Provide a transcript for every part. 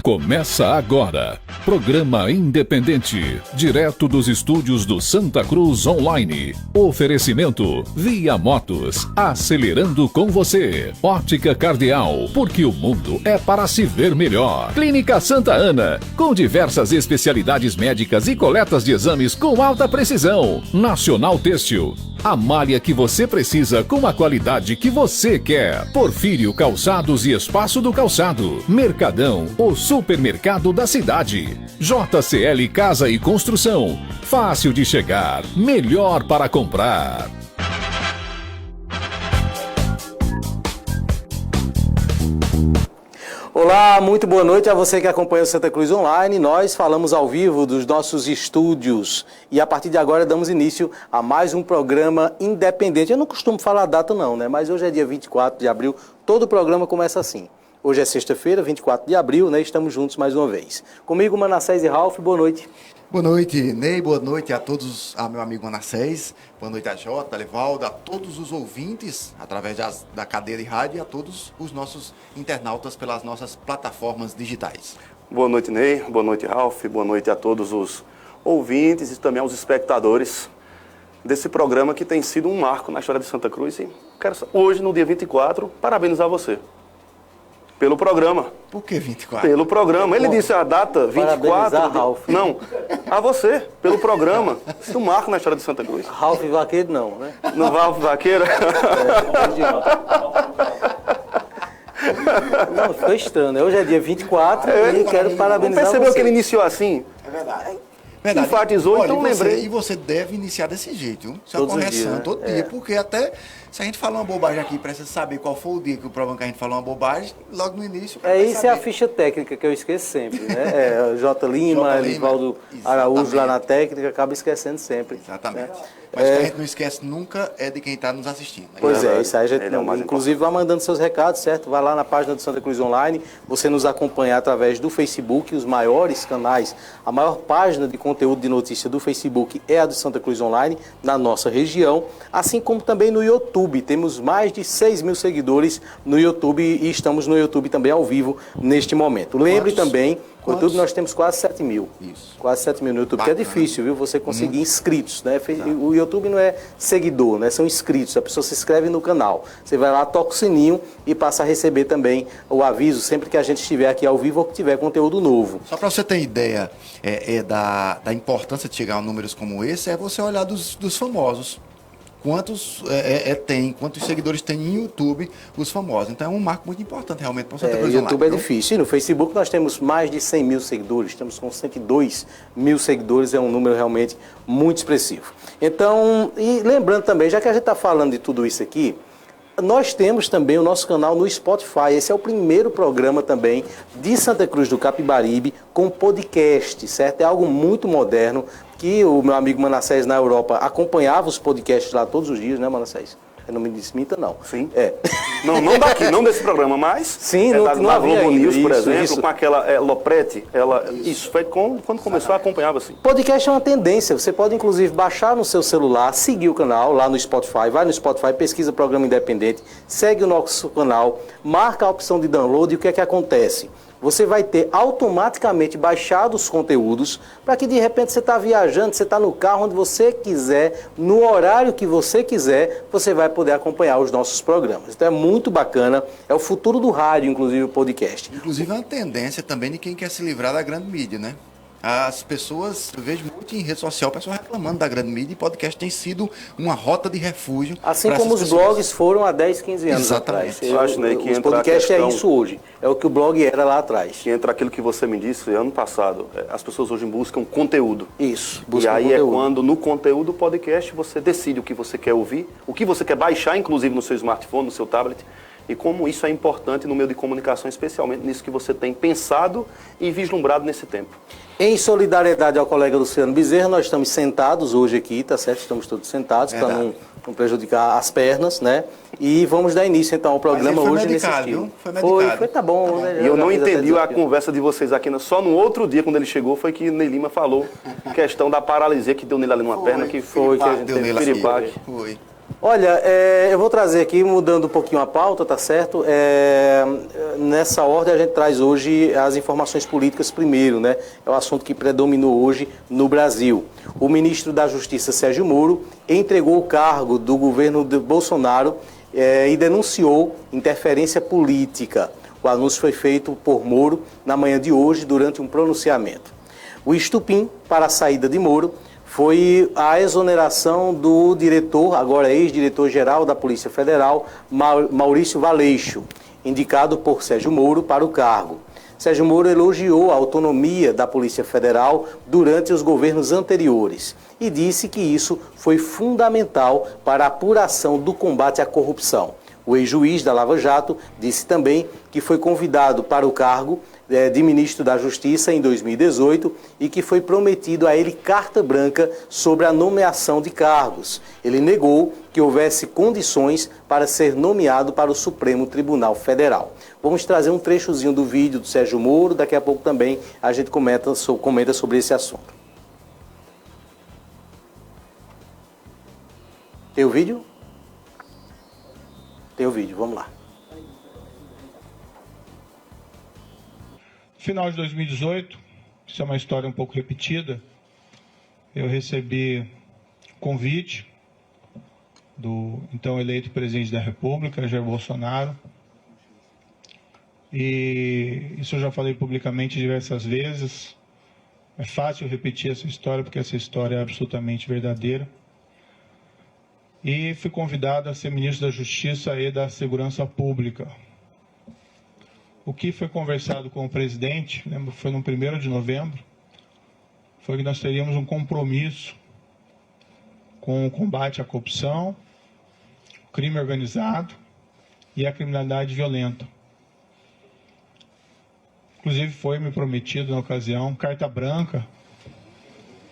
Começa agora, programa independente, direto dos estúdios do Santa Cruz Online. Oferecimento Via Motos, acelerando com você. Ótica Cardeal, porque o mundo é para se ver melhor. Clínica Santa Ana, com diversas especialidades médicas e coletas de exames com alta precisão. Nacional Têxtil, a malha que você precisa com a qualidade que você quer. Porfírio Calçados e Espaço do Calçado. Mercadão, o supermercado da cidade. JCL Casa e Construção. Fácil de chegar, melhor para comprar. Olá, muito boa noite a você que acompanha o Santa Cruz Online. Nós falamos ao vivo dos nossos estúdios e a partir de agora damos início a mais um programa independente. Eu não costumo falar a data não, né? Mas hoje é dia 24 de abril, todo o programa começa assim. Hoje é sexta-feira, 24 de abril, né? Estamos juntos mais uma vez. Comigo, Manassés e Ralf, boa noite. Boa noite, Ney, boa noite a todos, a meu amigo Manassés, boa noite a Jota, a Levaldo, a todos os ouvintes, através da cadeia de rádio e a todos os nossos internautas pelas nossas plataformas digitais. Boa noite, Ney, boa noite, Ralf, boa noite a todos os ouvintes e também aos espectadores desse programa que tem sido um marco na história de Santa Cruz. E quero, hoje, no dia 24, parabenizar você pelo programa. Por que 24? Pelo programa. Ele disse a data 24. Ralf. Não, a você, pelo programa. Isso é um marco na história de Santa Cruz. Ralf Vaqueiro não, né? Não Ralf Vaqueiro? Não, ficou estranho, né? Hoje é dia 24 e quero parabenizar você. Percebeu que ele iniciou assim? É verdade. Enfatizou, olha, então lembrei. E você deve iniciar desse jeito, viu? Isso é uma Todos os correção, dias, né? todo dia, porque até se a gente falar uma bobagem aqui, precisa saber qual foi o dia que o programa que a gente falou uma bobagem, logo no início. Isso é a ficha técnica que eu esqueço sempre, né? Jota Lima, Livaldo Araújo lá na técnica, acaba esquecendo sempre. Exatamente. Né? Mas que a gente não esquece nunca é de quem está nos assistindo. Né? Pois é, isso aí a gente não. Inclusive, vai mandando seus recados, certo? Vai lá na página do Santa Cruz Online, você nos acompanha através do Facebook, os maiores canais, a maior página de conteúdo de notícia do Facebook é a do Santa Cruz Online, na nossa região, assim como também no YouTube. Temos mais de 6 mil seguidores no YouTube e estamos no YouTube também ao vivo neste momento. Lembre também, no YouTube nós temos quase 7 mil. Isso. Quase 7 mil no YouTube, que é difícil, viu? Você conseguir inscritos, né? O YouTube não é seguidor, né? São inscritos. A pessoa se inscreve no canal. Você vai lá, toca o sininho e passa a receber também o aviso sempre que a gente estiver aqui ao vivo ou que tiver conteúdo novo. Só para você ter ideia da importância de chegar a números como esse, é você olhar dos famosos. Quantos quantos seguidores tem em YouTube os famosos. Então é um marco muito importante realmente para o Santa Cruz Online. YouTube é difícil. E no Facebook nós temos mais de 100 mil seguidores, estamos com 102 mil seguidores, é um número realmente muito expressivo. Então, e lembrando também, já que a gente está falando de tudo isso aqui, nós temos também o nosso canal no Spotify. Esse é o primeiro programa também de Santa Cruz do Capibaribe com podcast, certo? É algo muito moderno, que o meu amigo Manassés na Europa acompanhava os podcasts lá todos os dias, né, Manassés? Eu não me desminta, não. Sim. Não daqui, não desse programa, mas... Sim, da havia Globo News, por exemplo, isso. com aquela Loprete, isso foi quando começou a acompanhar, assim. Podcast é uma tendência, você pode inclusive baixar no seu celular, seguir o canal lá no Spotify, vai no Spotify, pesquisa Programa Independente, segue o nosso canal, marca a opção de download e o que é que acontece? Você vai ter automaticamente baixado os conteúdos para que de repente você está viajando, você está no carro onde você quiser, no horário que você quiser, você vai poder acompanhar os nossos programas. Então é muito bacana, é o futuro do rádio, inclusive o podcast. Inclusive é uma tendência também de quem quer se livrar da grande mídia, né? As pessoas, eu vejo muito em rede social, o pessoal reclamando da grande mídia e podcast tem sido uma rota de refúgio. Assim como os blogs foram há 10, 15 anos Exatamente. atrás. Eu acho, né, que o podcast é isso hoje, é o que o blog era lá atrás. Que entra aquilo que você me disse ano passado, as pessoas hoje buscam conteúdo. Isso, buscam conteúdo. E aí é quando no conteúdo podcast você decide o que você quer ouvir, o que você quer baixar, inclusive no seu smartphone, no seu tablet. E como isso é importante no meio de comunicação, especialmente nisso que você tem pensado e vislumbrado nesse tempo. Em solidariedade ao colega Luciano Bezerra, nós estamos sentados hoje aqui, tá certo? Estamos todos sentados para não prejudicar as pernas, né? E vamos dar início então ao programa hoje nesse estilo. Foi medicado. Foi, tá bom. Né? E eu não entendi a conversa de vocês aqui, só no outro dia, quando ele chegou, foi que Ney Lima falou questão da paralisia que deu nele ali numa perna, que foi que a gente teve piripaque. Foi. Olha, eu vou trazer aqui, mudando um pouquinho a pauta, tá certo? Nessa ordem a gente traz hoje as informações políticas primeiro, né? É o assunto que predominou hoje no Brasil. O ministro da Justiça, Sérgio Moro, entregou o cargo do governo de Bolsonaro e denunciou interferência política. O anúncio foi feito por Moro na manhã de hoje, durante um pronunciamento. O estupim para a saída de Moro foi a exoneração do diretor, agora ex-diretor-geral da Polícia Federal, Maurício Valeixo, indicado por Sérgio Moro para o cargo. Sérgio Moro elogiou a autonomia da Polícia Federal durante os governos anteriores e disse que isso foi fundamental para a apuração do combate à corrupção. O ex-juiz da Lava Jato disse também que foi convidado para o cargo de ministro da Justiça em 2018 e que foi prometido a ele carta branca sobre a nomeação de cargos. Ele negou que houvesse condições para ser nomeado para o Supremo Tribunal Federal. Vamos trazer um trechozinho do vídeo do Sérgio Moro, daqui a pouco também a gente comenta sobre esse assunto. Tem o vídeo? Tem o vídeo, vamos lá. Final de 2018, isso é uma história um pouco repetida, eu recebi convite do então eleito presidente da República, Jair Bolsonaro, e isso eu já falei publicamente diversas vezes. É fácil repetir essa história porque essa história é absolutamente verdadeira. E fui convidado a ser ministro da Justiça e da Segurança Pública. O que foi conversado com o presidente, lembro, foi no 1º de novembro, foi que nós teríamos um compromisso com o combate à corrupção, crime organizado e a criminalidade violenta. Inclusive foi me prometido na ocasião carta branca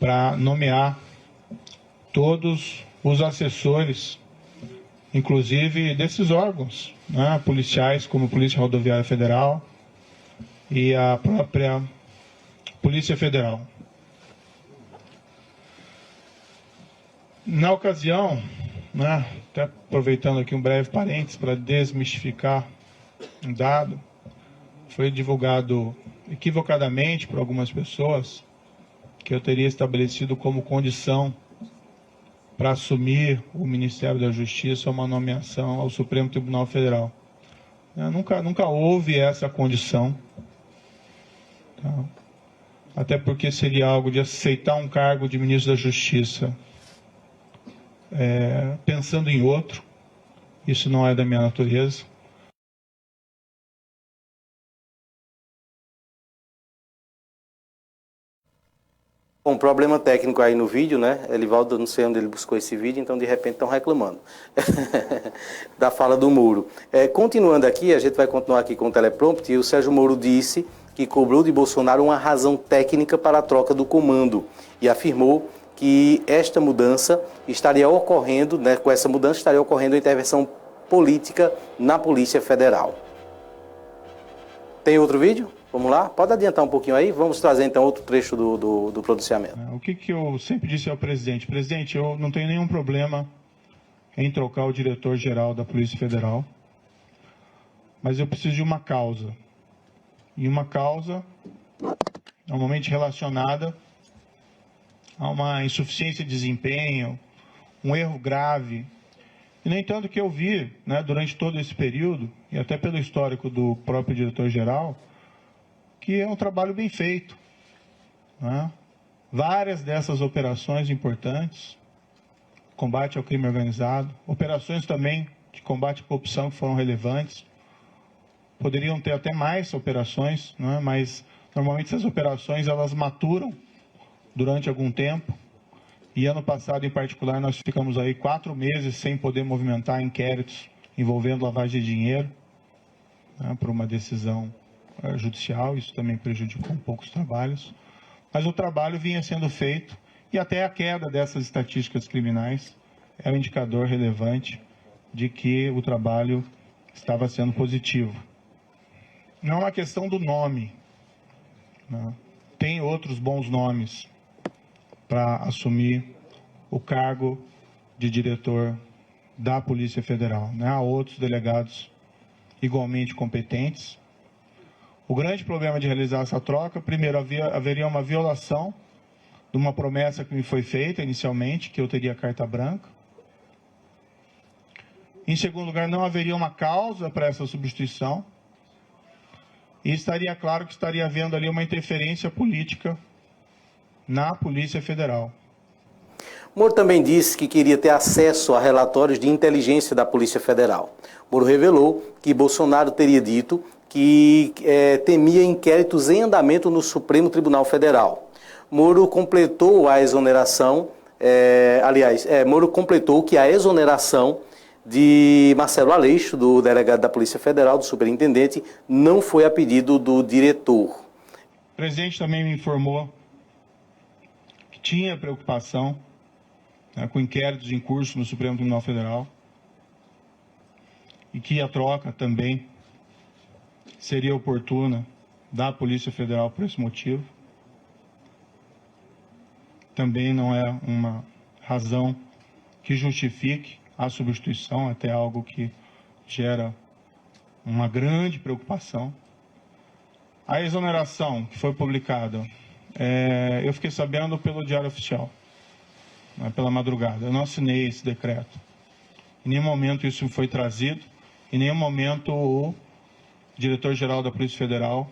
para nomear todos os assessores, inclusive desses órgãos, né, policiais, como a Polícia Rodoviária Federal e a própria Polícia Federal. Na ocasião, né, até aproveitando aqui um breve parênteses para desmistificar um dado, foi divulgado equivocadamente por algumas pessoas que eu teria estabelecido como condição para assumir o Ministério da Justiça uma nomeação ao Supremo Tribunal Federal. Nunca houve essa condição. Tá? Até porque seria algo de aceitar um cargo de ministro da Justiça pensando em outro. Isso não é da minha natureza. Um problema técnico aí no vídeo, né? Elivaldo, não sei onde ele buscou esse vídeo, então de repente estão reclamando da fala do Moro. Continuando aqui, a gente vai continuar aqui com o teleprompter, e o Sérgio Moro disse que cobrou de Bolsonaro uma razão técnica para a troca do comando e afirmou que esta mudança estaria ocorrendo, né, com essa mudança estaria ocorrendo a intervenção política na Polícia Federal. Tem outro vídeo? Vamos lá? Pode adiantar um pouquinho aí? Vamos trazer então outro trecho do pronunciamento. O que eu sempre disse ao presidente? Presidente, eu não tenho nenhum problema em trocar o diretor-geral da Polícia Federal, mas eu preciso de uma causa. E uma causa normalmente relacionada a uma insuficiência de desempenho, um erro grave. E, no entanto, o que eu vi, né, durante todo esse período, e até pelo histórico do próprio diretor-geral, que é um trabalho bem feito. Né? Várias dessas operações importantes, combate ao crime organizado, operações também de combate à corrupção que foram relevantes, poderiam ter até mais operações, né? Mas normalmente essas operações elas maturam durante algum tempo, e ano passado em particular nós ficamos aí 4 meses sem poder movimentar inquéritos envolvendo lavagem de dinheiro, né, por uma decisão judicial. Isso também prejudicou um pouco os trabalhos, mas o trabalho vinha sendo feito, e até a queda dessas estatísticas criminais é um indicador relevante de que o trabalho estava sendo positivo. Não é uma questão do nome, né? Tem outros bons nomes para assumir o cargo de diretor da Polícia Federal, né? Há outros delegados igualmente competentes. O grande problema de realizar essa troca, primeiro, haveria uma violação de uma promessa que me foi feita inicialmente, que eu teria carta branca. Em segundo lugar, não haveria uma causa para essa substituição. E estaria claro que estaria havendo ali uma interferência política na Polícia Federal. Moro também disse que queria ter acesso a relatórios de inteligência da Polícia Federal. Moro revelou que Bolsonaro teria dito que temia inquéritos em andamento no Supremo Tribunal Federal. Moro completou a exoneração, Moro completou que a exoneração de Marcelo Aleixo, do delegado da Polícia Federal, do superintendente, não foi a pedido do diretor. O presidente também me informou que tinha preocupação, né, com inquéritos em curso no Supremo Tribunal Federal e que a troca também seria oportuna da Polícia Federal por esse motivo. Também não é uma razão que justifique a substituição, até algo que gera uma grande preocupação. A exoneração que foi publicada, eu fiquei sabendo pelo Diário Oficial, né, pela madrugada. Eu não assinei esse decreto. Em nenhum momento isso foi trazido, em nenhum momento o diretor-geral da Polícia Federal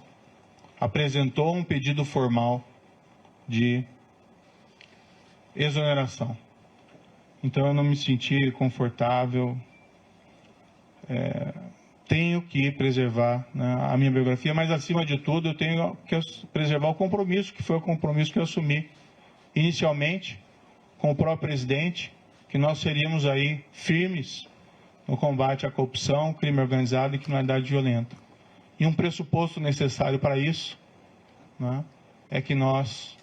apresentou um pedido formal de exoneração. Então eu não me senti confortável, tenho que preservar, né, a minha biografia, mas acima de tudo eu tenho que preservar o compromisso, que foi o compromisso que eu assumi inicialmente com o próprio presidente, que nós seríamos aí firmes no combate à corrupção, crime organizado e criminalidade violenta. E um pressuposto necessário para isso, né, é que nós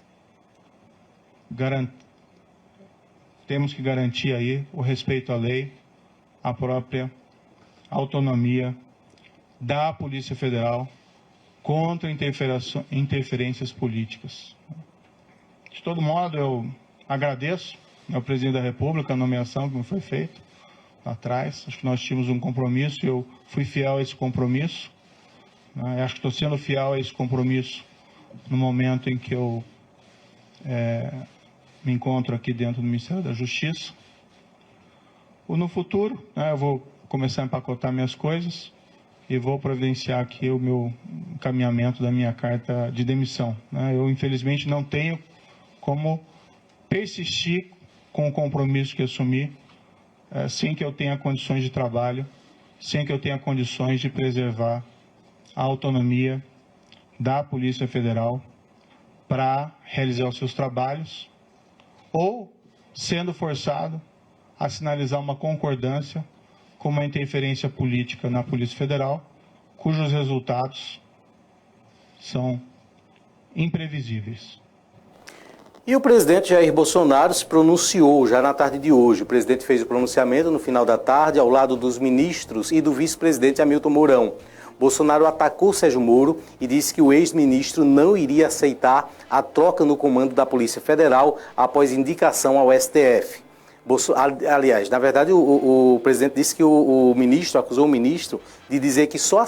temos que garantir aí o respeito à lei, a própria autonomia da Polícia Federal contra interferências políticas. De todo modo, eu agradeço ao presidente da República a nomeação que me foi feita lá atrás. Acho que nós tínhamos um compromisso, eu fui fiel a esse compromisso. Acho que estou sendo fiel a esse compromisso no momento em que eu me encontro aqui dentro do Ministério da Justiça. No futuro, eu vou começar a empacotar minhas coisas e vou providenciar aqui o meu encaminhamento da minha carta de demissão. Eu, infelizmente, não tenho como persistir com o compromisso que assumi sem que eu tenha condições de trabalho, sem que eu tenha condições de preservar a autonomia da Polícia Federal para realizar os seus trabalhos, ou sendo forçado a sinalizar uma concordância com uma interferência política na Polícia Federal, cujos resultados são imprevisíveis. E o presidente Jair Bolsonaro se pronunciou já na tarde de hoje. O presidente fez o pronunciamento no final da tarde, ao lado dos ministros e do vice-presidente Hamilton Mourão. Bolsonaro atacou Sérgio Moro e disse que o ex-ministro não iria aceitar a troca no comando da Polícia Federal após indicação ao STF. Aliás, na verdade, o presidente disse que o ministro acusou o ministro de dizer que só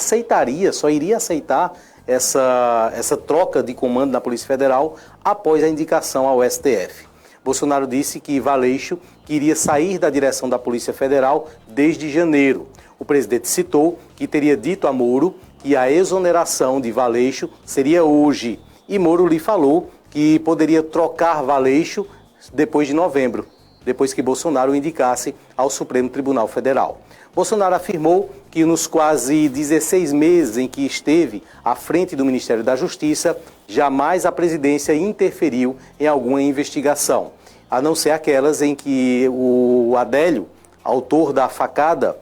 iria aceitar essa troca de comando na Polícia Federal após a indicação ao STF. Bolsonaro disse que Valeixo queria sair da direção da Polícia Federal desde janeiro. O presidente citou que teria dito a Moro que a exoneração de Valeixo seria hoje. E Moro lhe falou que poderia trocar Valeixo depois de novembro, depois que Bolsonaro o indicasse ao Supremo Tribunal Federal. Bolsonaro afirmou que nos quase 16 meses em que esteve à frente do Ministério da Justiça, jamais a presidência interferiu em alguma investigação, a não ser aquelas em que o Adélio, autor da facada,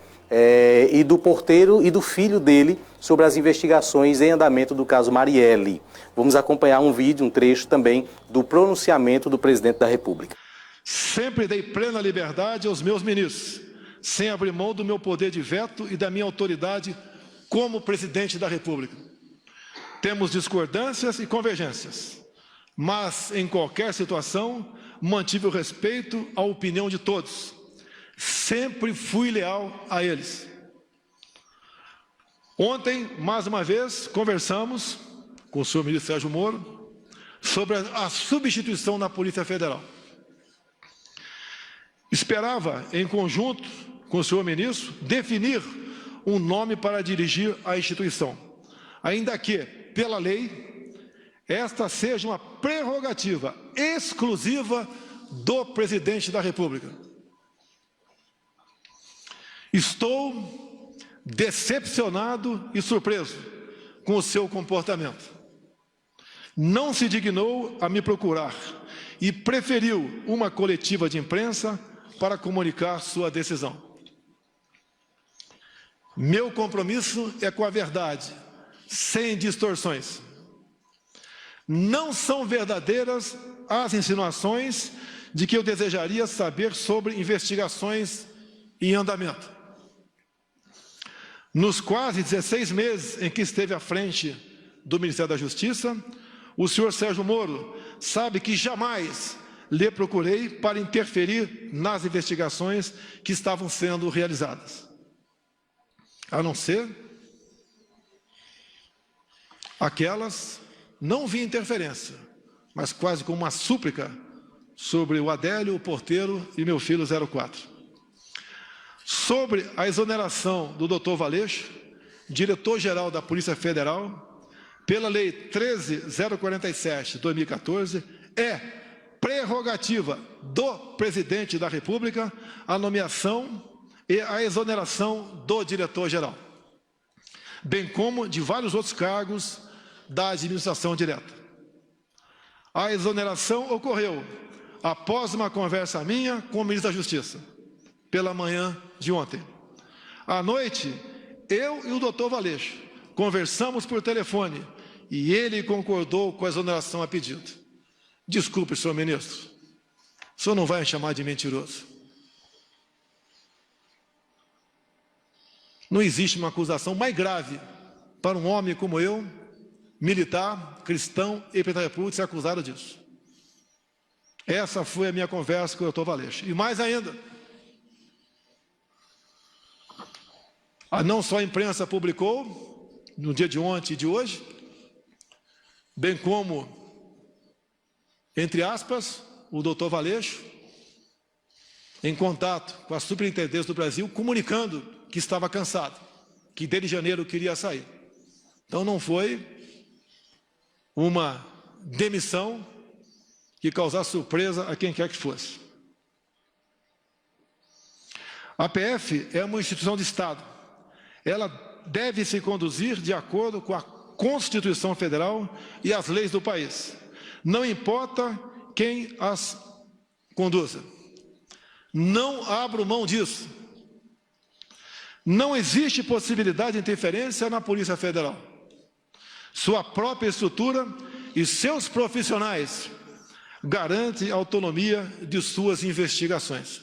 e do porteiro e do filho dele sobre as investigações em andamento do caso Marielle. Vamos acompanhar um vídeo, um trecho também do pronunciamento do presidente da República. Sempre dei plena liberdade aos meus ministros, sem abrir mão do meu poder de veto e da minha autoridade como presidente da República. Temos discordâncias e convergências, mas em qualquer situação mantive o respeito à opinião de todos, Sempre fui leal a eles. Ontem, mais uma vez, conversamos com o senhor ministro Sérgio Moro sobre a substituição na Polícia Federal. Esperava, em conjunto com o senhor ministro, definir um nome para dirigir a instituição, ainda que, pela lei, esta seja uma prerrogativa exclusiva do presidente da República. Estou decepcionado e surpreso com o seu comportamento. Não se dignou a me procurar e preferiu uma coletiva de imprensa para comunicar sua decisão. Meu compromisso é com a verdade, sem distorções. Não são verdadeiras as insinuações de que eu desejaria saber sobre investigações em andamento. Nos quase 16 meses em que esteve à frente do Ministério da Justiça, o senhor Sérgio Moro sabe que jamais lhe procurei para interferir nas investigações que estavam sendo realizadas. A não ser aquelas, não vi interferência, mas quase como uma súplica sobre o Adélio, o porteiro e meu filho 04. Sobre a exoneração do Dr. Valeixo, diretor-geral da Polícia Federal, pela Lei 13.047, 2014, é prerrogativa do Presidente da República a nomeação e a exoneração do diretor-geral, bem como de vários outros cargos da administração direta. A exoneração ocorreu após uma conversa minha com o ministro da Justiça, pela manhã de ontem. À noite, eu e o doutor Valeixo conversamos por telefone e ele concordou com a exoneração a pedido. Desculpe, senhor ministro, o senhor não vai me chamar de mentiroso. Não existe uma acusação mais grave para um homem como eu, militar, cristão e presidente da República, ser acusado disso. Essa foi a minha conversa com o doutor Valeixo. E mais ainda, não só a imprensa publicou, no dia de ontem e de hoje, bem como, entre aspas, o doutor Valeixo, em contato com a Superintendência do Brasil, comunicando que estava cansado, que desde janeiro queria sair. Então não foi uma demissão que causasse surpresa a quem quer que fosse. A PF é uma instituição de Estado. Ela deve se conduzir de acordo com a Constituição Federal e as leis do país. Não importa quem as conduza. Não abro mão disso. Não existe possibilidade de interferência na Polícia Federal. Sua própria estrutura e seus profissionais garantem a autonomia de suas investigações.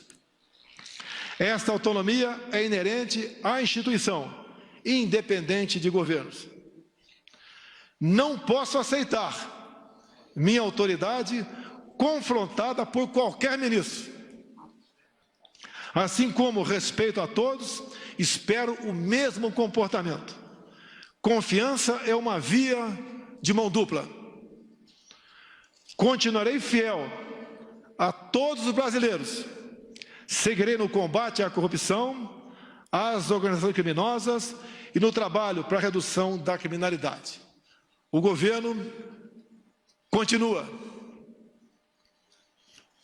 Esta autonomia é inerente à instituição, independente de governos. Não posso aceitar minha autoridade confrontada por qualquer ministro. Assim como respeito a todos, espero o mesmo comportamento. Confiança é uma via de mão dupla. Continuarei fiel a todos os brasileiros. Seguirei no combate à corrupção, às organizações criminosas e no trabalho para a redução da criminalidade. O governo continua.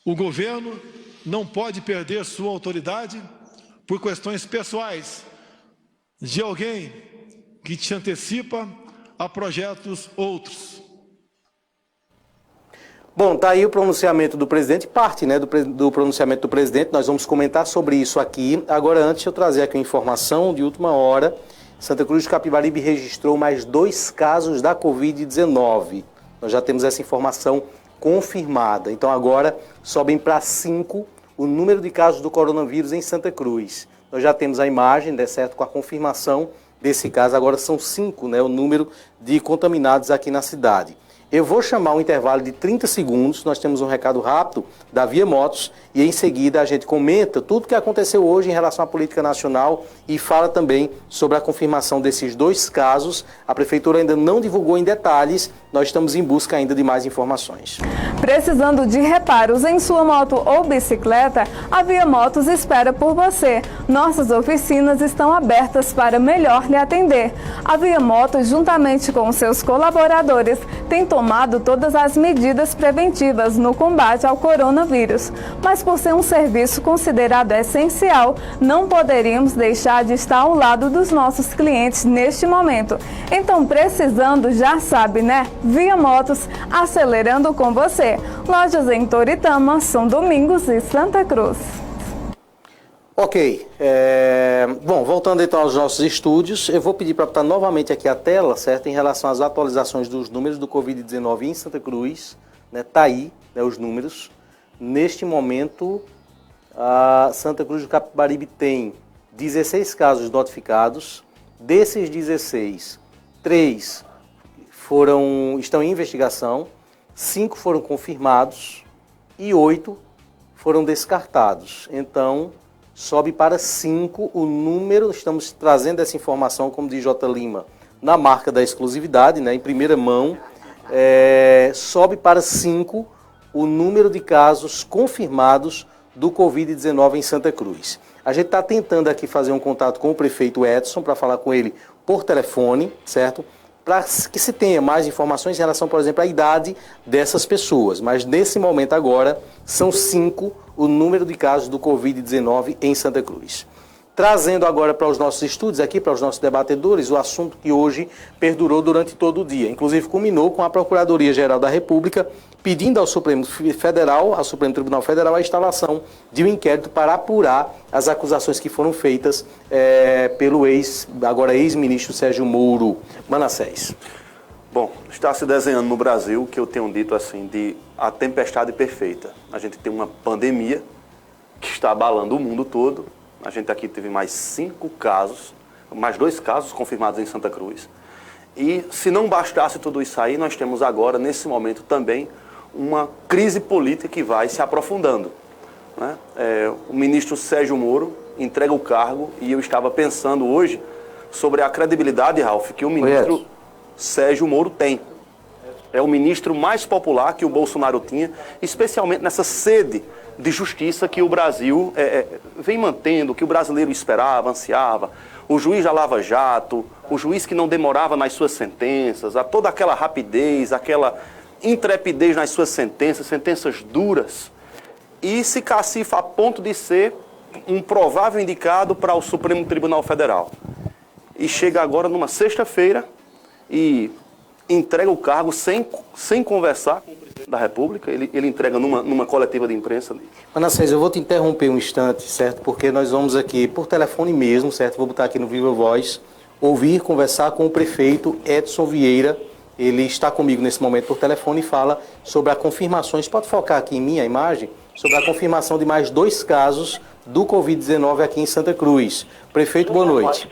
O governo não pode perder sua autoridade por questões pessoais de alguém que te antecipa a projetos outros. Bom, tá aí o pronunciamento do presidente, parte, né, do pronunciamento do presidente. Nós vamos comentar sobre isso aqui. Agora, antes eu trazer aqui uma informação de última hora. Santa Cruz do Capibaribe registrou mais 2 casos da Covid-19. Nós já temos essa informação confirmada. Então agora sobem para 5 o número de casos do coronavírus em Santa Cruz. Nós já temos a imagem, certo, com a confirmação desse caso. Agora são 5, né, o número de contaminados aqui na cidade. Eu vou chamar um intervalo de 30 segundos, nós temos um recado rápido da Via Motos e em seguida a gente comenta tudo o que aconteceu hoje em relação à política nacional e fala também sobre a confirmação desses 2 casos. A Prefeitura ainda não divulgou em detalhes, nós estamos em busca ainda de mais informações. Precisando de reparos em sua moto ou bicicleta, a Via Motos espera por você. Nossas oficinas estão abertas para melhor lhe atender. A Via Motos, juntamente com seus colaboradores, tem tomado todas as medidas preventivas no combate ao coronavírus. Mas por ser um serviço considerado essencial, não poderíamos deixar de estar ao lado dos nossos clientes neste momento. Então, precisando, já sabe, né? Via Motos, acelerando com você. Lojas em Toritama, São Domingos e Santa Cruz. Ok, bom, voltando então aos nossos estúdios, eu vou pedir para botar novamente aqui a tela, certo, em relação às atualizações dos números do Covid-19 em Santa Cruz, né, tá aí, né, os números. Neste momento, a Santa Cruz do Capibaribe tem 16 casos notificados, desses 16, 3 estão em investigação, 5 foram confirmados e 8 foram descartados. Então, sobe para 5 o número, estamos trazendo essa informação, como diz J. Lima, na marca da exclusividade, né, em primeira mão, sobe para 5 o número de casos confirmados do Covid-19 em Santa Cruz. A gente está tentando aqui fazer um contato com o prefeito Edson para falar com ele por telefone, certo? Para que se tenha mais informações em relação, por exemplo, à idade dessas pessoas. Mas nesse momento agora, são 5 o número de casos do Covid-19 em Santa Cruz. Trazendo agora para os nossos estúdios, aqui para os nossos debatedores, o assunto que hoje perdurou durante todo o dia. Inclusive culminou com a Procuradoria-Geral da República pedindo ao Supremo Federal, ao Supremo Tribunal Federal, a instalação de um inquérito para apurar as acusações que foram feitas pelo agora ex-ministro Sérgio Moro. Manassés. Bom, está se desenhando no Brasil, que eu tenho dito assim, de a tempestade perfeita. A gente tem uma pandemia que está abalando o mundo todo. A gente aqui teve mais 5 casos, mais 2 casos confirmados em Santa Cruz. E se não bastasse tudo isso aí, nós temos agora, nesse momento também, uma crise política que vai se aprofundando, né? O ministro Sérgio Moro entrega o cargo e eu estava pensando hoje sobre a credibilidade, Ralf, que o ministro Sérgio Moro tem. É o ministro mais popular que o Bolsonaro tinha, especialmente nessa sede de justiça que o Brasil vem mantendo, que o brasileiro esperava, ansiava. O juiz da Lava Jato, o juiz que não demorava nas suas sentenças, toda aquela rapidez, aquela intrepidez nas suas sentenças duras, e se cacifa a ponto de ser um provável indicado para o Supremo Tribunal Federal. E chega agora numa sexta-feira e entrega o cargo sem conversar com o presidente da República, ele entrega numa coletiva de imprensa. Manassés, eu vou te interromper um instante, certo? Porque nós vamos aqui, por telefone mesmo, certo? Vou botar aqui no Viva Voz, conversar com o prefeito Edson Vieira. Ele está comigo nesse momento por telefone e fala sobre as confirmações, pode focar aqui em mim a imagem, sobre a confirmação de mais 2 casos do Covid-19 aqui em Santa Cruz. Prefeito, boa noite.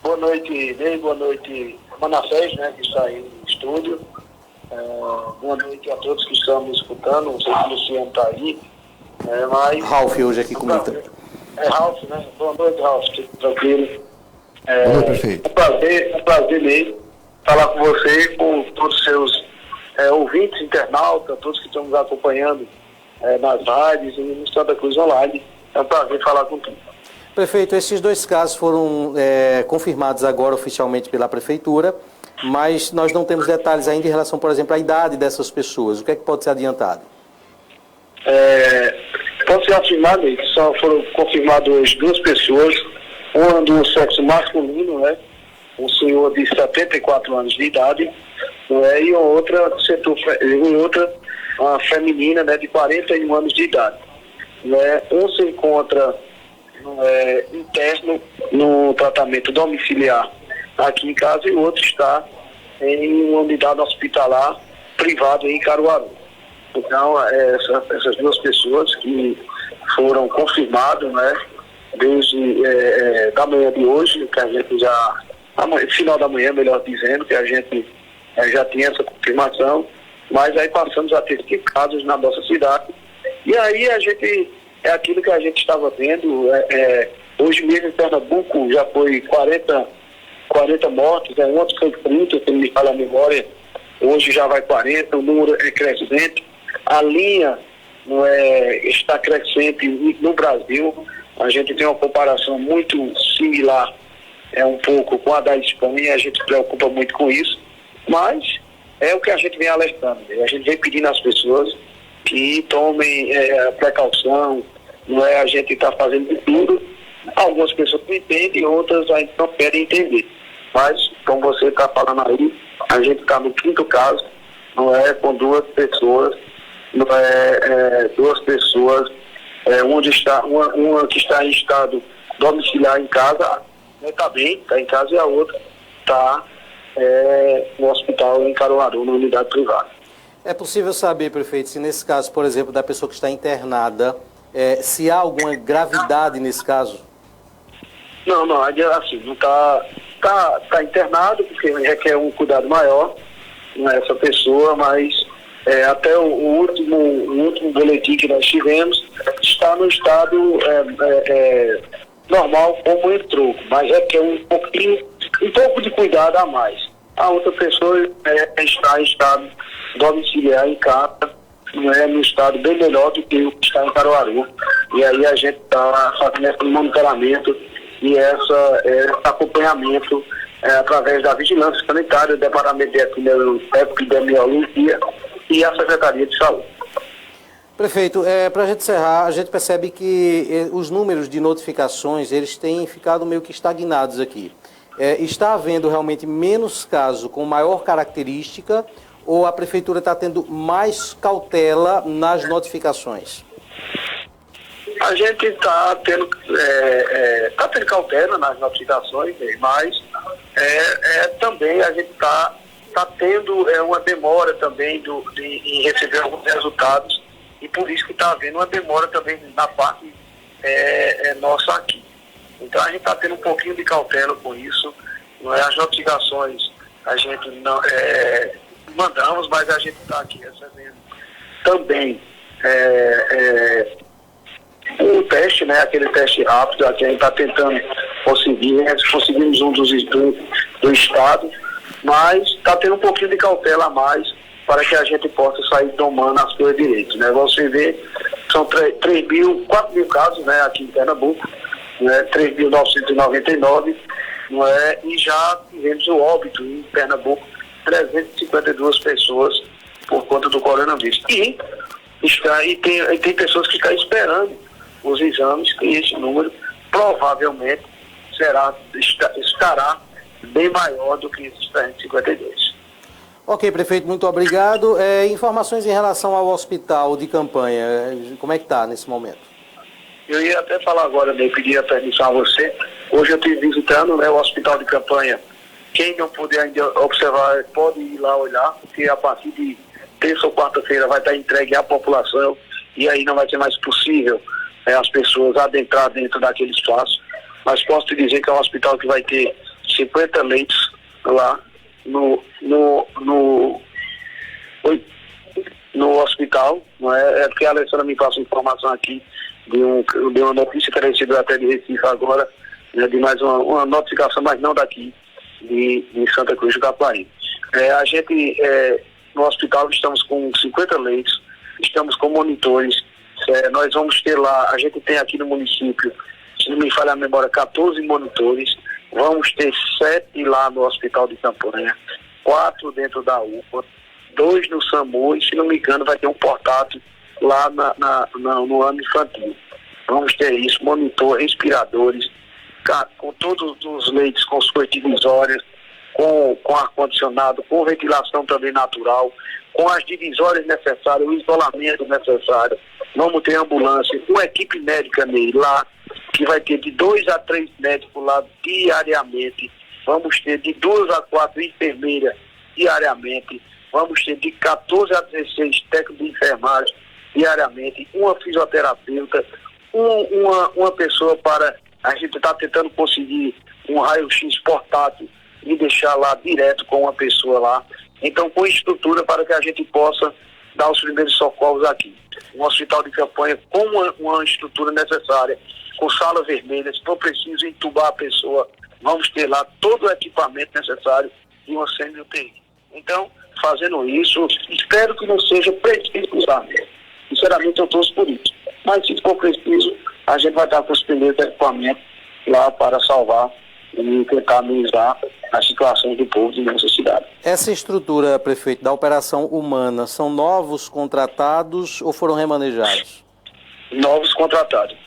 Boa noite, Ney, boa noite, Manassés, né, que está aí no estúdio. Boa noite a todos que estão me escutando, não sei se o Luciano está aí. Mas Ralf hoje aqui comigo também. Ralf, né? Boa noite, Ralf, tranquilo. Boa noite, prefeito. Um prazer, Ney, falar com você, com todos os seus ouvintes, internautas, todos que estão nos acompanhando nas rádios e no Santa Cruz Online. É um prazer falar contigo. Prefeito, esses 2 casos foram confirmados agora oficialmente pela Prefeitura, mas nós não temos detalhes ainda em relação, por exemplo, à idade dessas pessoas. O que é que pode ser adiantado? Pode ser afirmado que só foram confirmadas 2 pessoas, uma do sexo masculino, né? Um senhor de 74 anos de idade, e outra uma feminina, né, de 41 anos de idade. Um se encontra interno no tratamento domiciliar aqui em casa e o outro está em uma unidade hospitalar privada em Caruaru. Então, essas 2 pessoas que foram confirmadas, né, desde da manhã de hoje, que a gente já, final da manhã, melhor dizendo, que a gente já tinha essa confirmação, mas aí passamos a ter 5 casos na nossa cidade. E aí é aquilo que a gente estava vendo, hoje mesmo em Pernambuco já foi 40 mortes, ontem foi 30, se não me falha a memória, hoje já vai 40, o número é crescente, a linha está crescente no Brasil, a gente tem uma comparação muito similar, um pouco com a da Espanha, a gente se preocupa muito com isso, mas é o que a gente vem alertando, a gente vem pedindo às pessoas que tomem precaução, a gente está fazendo de tudo, algumas pessoas não entendem, outras ainda não querem entender, mas como você está falando aí, a gente está no 5º caso, com 2 pessoas, onde está uma que está em estado domiciliar em casa, está bem, está em casa, e a outra está no hospital em Caruaru, na unidade privada. É possível saber, prefeito, se nesse caso, por exemplo, da pessoa que está internada, se há alguma gravidade nesse caso? Não, assim, não está internado, porque requer um cuidado maior, essa pessoa, mas até o último boletim que nós tivemos está no estado normal como entrou, mas requer um pouco de cuidado a mais. A outra pessoa está em estado domiciliar em casa, no estado bem melhor do que o que está em Caruaru. E aí a gente está fazendo esse monitoramento e esse acompanhamento através da Vigilância Sanitária, do Departamento de Epidemiologia e a Secretaria de Saúde. Prefeito, para a gente encerrar, a gente percebe que os números de notificações, eles têm ficado meio que estagnados aqui. Está havendo realmente menos casos com maior característica ou a Prefeitura está tendo mais cautela nas notificações? A gente está tendo cautela nas notificações, mas também a gente está tendo uma demora também em receber alguns resultados e por isso que está havendo uma demora também na parte nossa aqui. Então a gente está tendo um pouquinho de cautela com isso. As notificações a gente não mandamos, mas a gente está aqui recebendo também o teste, aquele teste rápido, que a gente está tentando conseguir, conseguimos um do estado, mas está tendo um pouquinho de cautela a mais para que a gente possa sair tomando as coisas direito. Você vê, são 4 mil casos aqui em Pernambuco, 3.999, e já tivemos o óbito em Pernambuco, 352 pessoas por conta do coronavírus. E tem pessoas que estão esperando os exames, que esse número provavelmente estará bem maior do que esses 352. Ok, prefeito, muito obrigado. Informações em relação ao hospital de campanha, como é que está nesse momento? Eu ia até falar agora, eu pedir a permissão a você. Hoje eu estive visitando o hospital de campanha. Quem não puder ainda observar, pode ir lá olhar, porque a partir de terça ou quarta-feira vai estar entregue à população e aí não vai ser mais possível as pessoas adentrar dentro daquele espaço. Mas posso te dizer que é um hospital que vai ter 50 leitos lá no hospital. É porque a Alessandra me passa informação aqui de uma notícia que eu recebi até de Recife agora, de mais uma notificação, mas não daqui, de Santa Cruz do Capari. A gente, no hospital, estamos com 50 leitos, estamos com monitores, nós vamos ter lá, a gente tem aqui no município, se não me falha a memória, 14 monitores, vamos ter 7 lá no hospital de campanha, 4 dentro da UPA, 2 no SAMU e, se não me engano, vai ter um portátil lá no ano infantil. Vamos ter isso, monitor, respiradores, com todos os leitos, com suas divisórias, com ar-condicionado, com ventilação também natural, com as divisórias necessárias, o isolamento necessário. Vamos ter ambulância, uma equipe médica nele lá, que vai ter de 2 a 3 médicos lá diariamente. Vamos ter de 2 a 4 enfermeiras diariamente. Vamos ter de 14 a 16 técnicos de enfermagem diariamente, uma fisioterapeuta, uma pessoa para... A gente está tentando conseguir um raio-x portátil e deixar lá direto com uma pessoa lá. Então, com estrutura para que a gente possa dar os primeiros socorros aqui. Um hospital de campanha com uma estrutura necessária, com sala vermelha. Se for preciso entubar a pessoa, vamos ter lá todo o equipamento necessário e uma semi-UTI. Então, fazendo isso, espero que não seja preciso usar mesmo. Sinceramente, eu torço por isso. Mas, se for preciso, a gente vai estar com os primeiros equipamentos lá para salvar e tentar amenizar a situação do povo de nossa cidade. Essa estrutura, prefeito, da operação humana, são novos contratados ou foram remanejados? Novos contratados,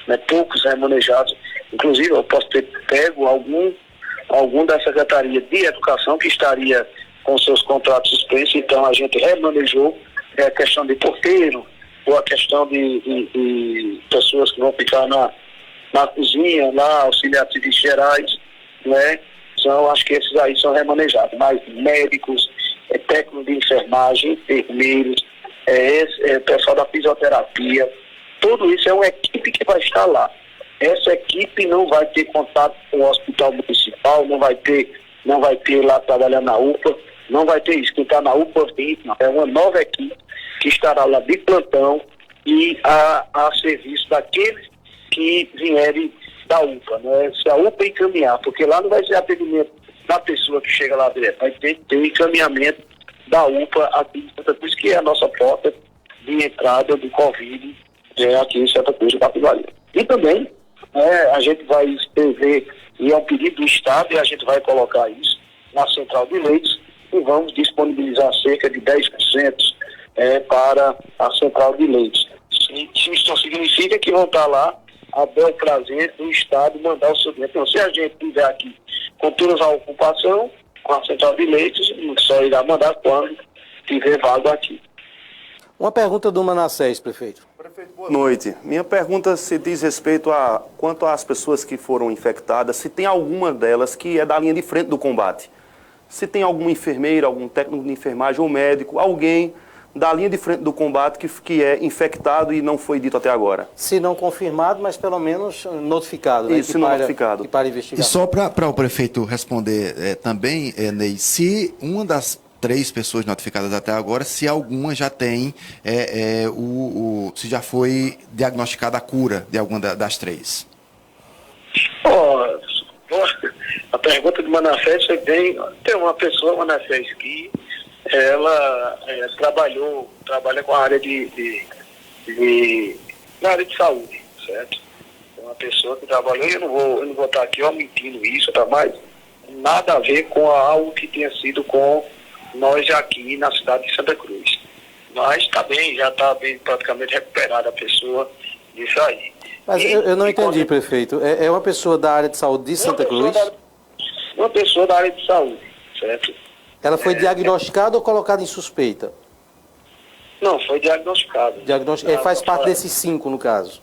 né, poucos remanejados. Inclusive, eu posso ter pego algum da Secretaria de Educação que estaria com seus contratos suspensos, então a gente remanejou a questão de porteiro, ou a questão de pessoas que vão ficar na cozinha, lá, auxiliares civis gerais, né? Então, acho que esses aí são remanejados. Mas médicos, técnicos de enfermagem, enfermeiros, pessoal da fisioterapia, tudo isso é uma equipe que vai estar lá. Essa equipe não vai ter contato com o hospital municipal, não vai ter lá trabalhando na UPA, não vai ter isso. Quem está na UPA, é uma nova equipe que estará lá de plantão e a serviço daqueles que vierem da UPA, né? Se a UPA encaminhar, porque lá não vai ser atendimento da pessoa que chega lá direto, vai ter encaminhamento da UPA aqui em Santa Cruz, que é a nossa porta de entrada do Covid aqui em Santa Cruz do Capibaribe. E também a gente vai escrever, e é um pedido do Estado, e a gente vai colocar isso na central de leitos, e vamos disponibilizar cerca de 10% para a central de leitos. Isso não significa que vão estar lá a bel prazer do Estado mandar o seu dinheiro. Então, se a gente estiver aqui com toda a ocupação, com a central de leitos, só irá mandar quando tiver vaga aqui. Uma pergunta do Manassés, prefeito. Prefeito, boa noite. Minha pergunta se diz respeito quanto às pessoas que foram infectadas, se tem alguma delas que é da linha de frente do combate. Se tem alguma enfermeira, algum técnico de enfermagem ou médico, alguém da linha de frente do combate que é infectado e não foi dito até agora. Se não confirmado, mas pelo menos notificado. Isso, né? notificado. Que para investigar. E só para o prefeito responder também, Ney, se uma das 3 pessoas notificadas até agora, se alguma já tem, se já foi diagnosticada a cura de alguma das 3. A pergunta do Manassés foi bem... Tem uma pessoa, Manassés, que ela trabalha com a área na área de saúde, certo? É uma pessoa que trabalhou, eu não vou estar aqui omitindo isso, tá? Mas nada a ver com algo que tenha sido com nós aqui na cidade de Santa Cruz. Mas está bem, já está bem praticamente recuperada a pessoa disso aí. Mas eu não entendi, prefeito. É uma pessoa da área de saúde de Santa Cruz? Uma pessoa da área de saúde, certo? Ela foi diagnosticada ou colocada em suspeita? Não, foi diagnosticada. Faz parte desses 5, no caso?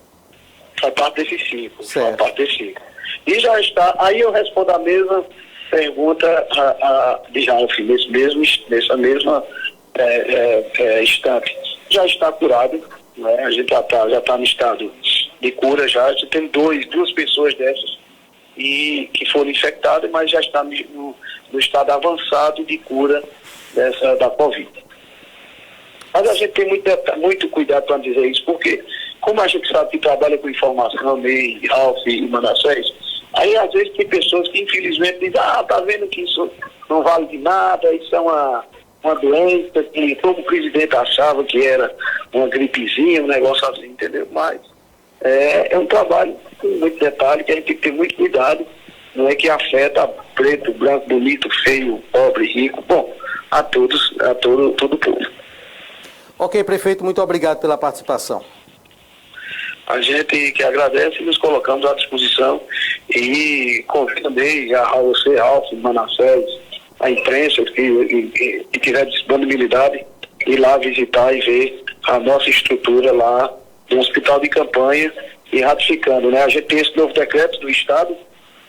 Faz parte desses 5. Certo. Faz parte desses 5. E já está... Aí eu respondo a mesma pergunta de Ralf, nessa mesma instante. Já está curado, né? A gente já está no estado de cura, já tem duas pessoas dessas que foram infectadas, mas já está no estado avançado de cura da Covid. Mas a gente tem muito cuidado para dizer isso, porque como a gente sabe que trabalha com informação, Ney, Ralf e Manassés, aí às vezes tem pessoas que infelizmente dizem, tá vendo que isso não vale de nada, isso é uma doença que como o presidente achava que era uma gripezinha, um negócio assim, entendeu? Mas é um trabalho com muito detalhe, que a gente tem que ter muito cuidado, não é que afeta preto, branco, bonito, feio, pobre, rico, bom, a todo o povo. Ok, prefeito, muito obrigado pela participação. A gente que agradece e nos colocamos à disposição e convido também a você, Ralf, Manassés, a imprensa que tiver disponibilidade, ir lá visitar e ver a nossa estrutura lá no hospital de campanha e ratificando, né? A gente tem esse novo decreto do Estado,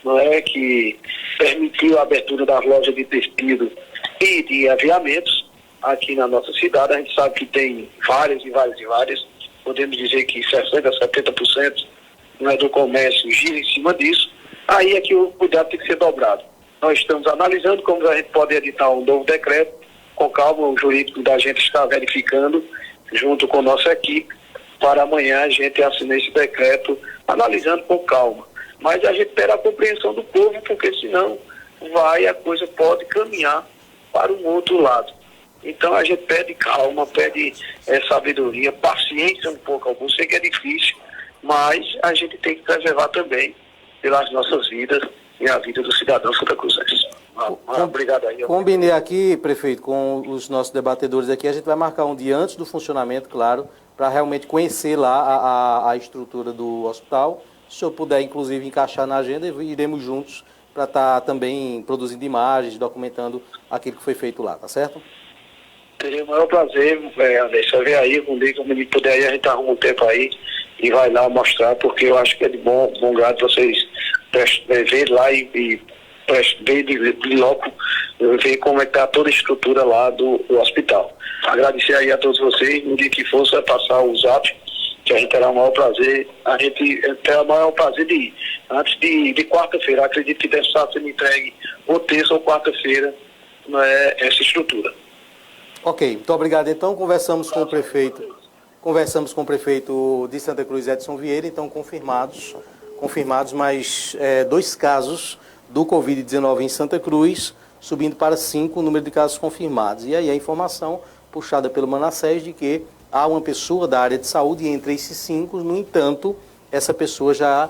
não é, que permitiu a abertura das lojas de tecido e de aviamentos aqui na nossa cidade. A gente sabe que tem várias. Podemos dizer que 60%, 70% do comércio gira em cima disso, aí é que o cuidado tem que ser dobrado. Nós estamos analisando como a gente pode editar um novo decreto, com calma, o jurídico da gente está verificando, junto com a nossa equipe, para amanhã a gente assinar esse decreto, analisando com calma. Mas a gente espera a compreensão do povo, porque senão a coisa pode caminhar para um outro lado. Então a gente pede calma, pede sabedoria, paciência um pouco. Eu sei que é difícil, mas a gente tem que preservar também pelas nossas vidas e a vida do cidadão Santa Cruzense. Obrigado aí. Combinei aqui, prefeito, com os nossos debatedores aqui, a gente vai marcar um dia antes do funcionamento, claro, para realmente conhecer lá a estrutura do hospital. Se o senhor puder, inclusive, encaixar na agenda, iremos juntos para estar também produzindo imagens, documentando aquilo que foi feito lá, tá certo? Teria o maior prazer, Anderson, ver aí, quando ele puder aí, a gente arruma um tempo aí e vai lá mostrar, porque eu acho que é de bom grado vocês ver lá e ver de logo, ver como é que está toda a estrutura lá do hospital. Agradecer aí a todos vocês, no dia que for, você vai passar o zap, que a gente terá o maior prazer, de ir. Antes de quarta-feira, acredito que deve estar sendo entregue ou terça ou quarta-feira, essa estrutura. Ok, muito obrigado. Então, conversamos com o prefeito de Santa Cruz, Edson Vieira, então confirmados mais 2 casos do Covid-19 em Santa Cruz, subindo para 5 o número de casos confirmados. E aí a informação puxada pelo Manassés de que há uma pessoa da área de saúde entre esses 5, no entanto, essa pessoa já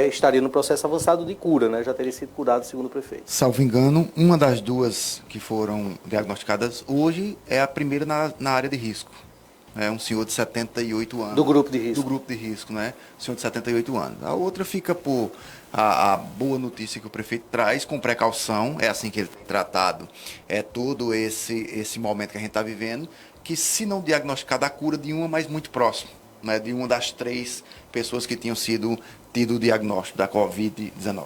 estaria no processo avançado de cura, né? Já teria sido curado, segundo o prefeito. Salvo engano, uma das 2 que foram diagnosticadas hoje é a primeira na área de risco. É um senhor de 78 anos. Do grupo de risco. Do grupo de risco, né? Senhor de 78 anos. A outra fica por a boa notícia que o prefeito traz, com precaução, é assim que ele tem tratado todo esse momento que a gente está vivendo, que se não diagnosticar a cura de uma, mas muito próximo, né? De uma das 3 pessoas que tinham tido o diagnóstico da Covid-19.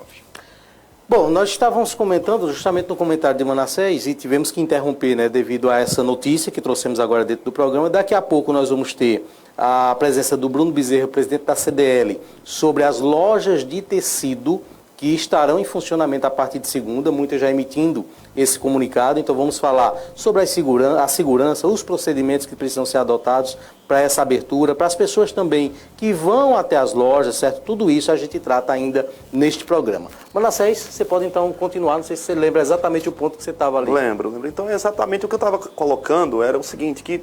Bom, nós estávamos comentando justamente no comentário de Manassés e tivemos que interromper, né, devido a essa notícia que trouxemos agora dentro do programa. Daqui a pouco nós vamos ter a presença do Bruno Bezerra, presidente da CDL, sobre as lojas de tecido que estarão em funcionamento a partir de segunda, muitas já emitindo esse comunicado. Então vamos falar sobre a segurança, os procedimentos que precisam ser adotados para essa abertura, para as pessoas também que vão até as lojas, certo? Tudo isso a gente trata ainda neste programa. Manassés, você pode então continuar, não sei se você lembra exatamente o ponto que você estava ali. Lembro. Então exatamente o que eu estava colocando era o seguinte, que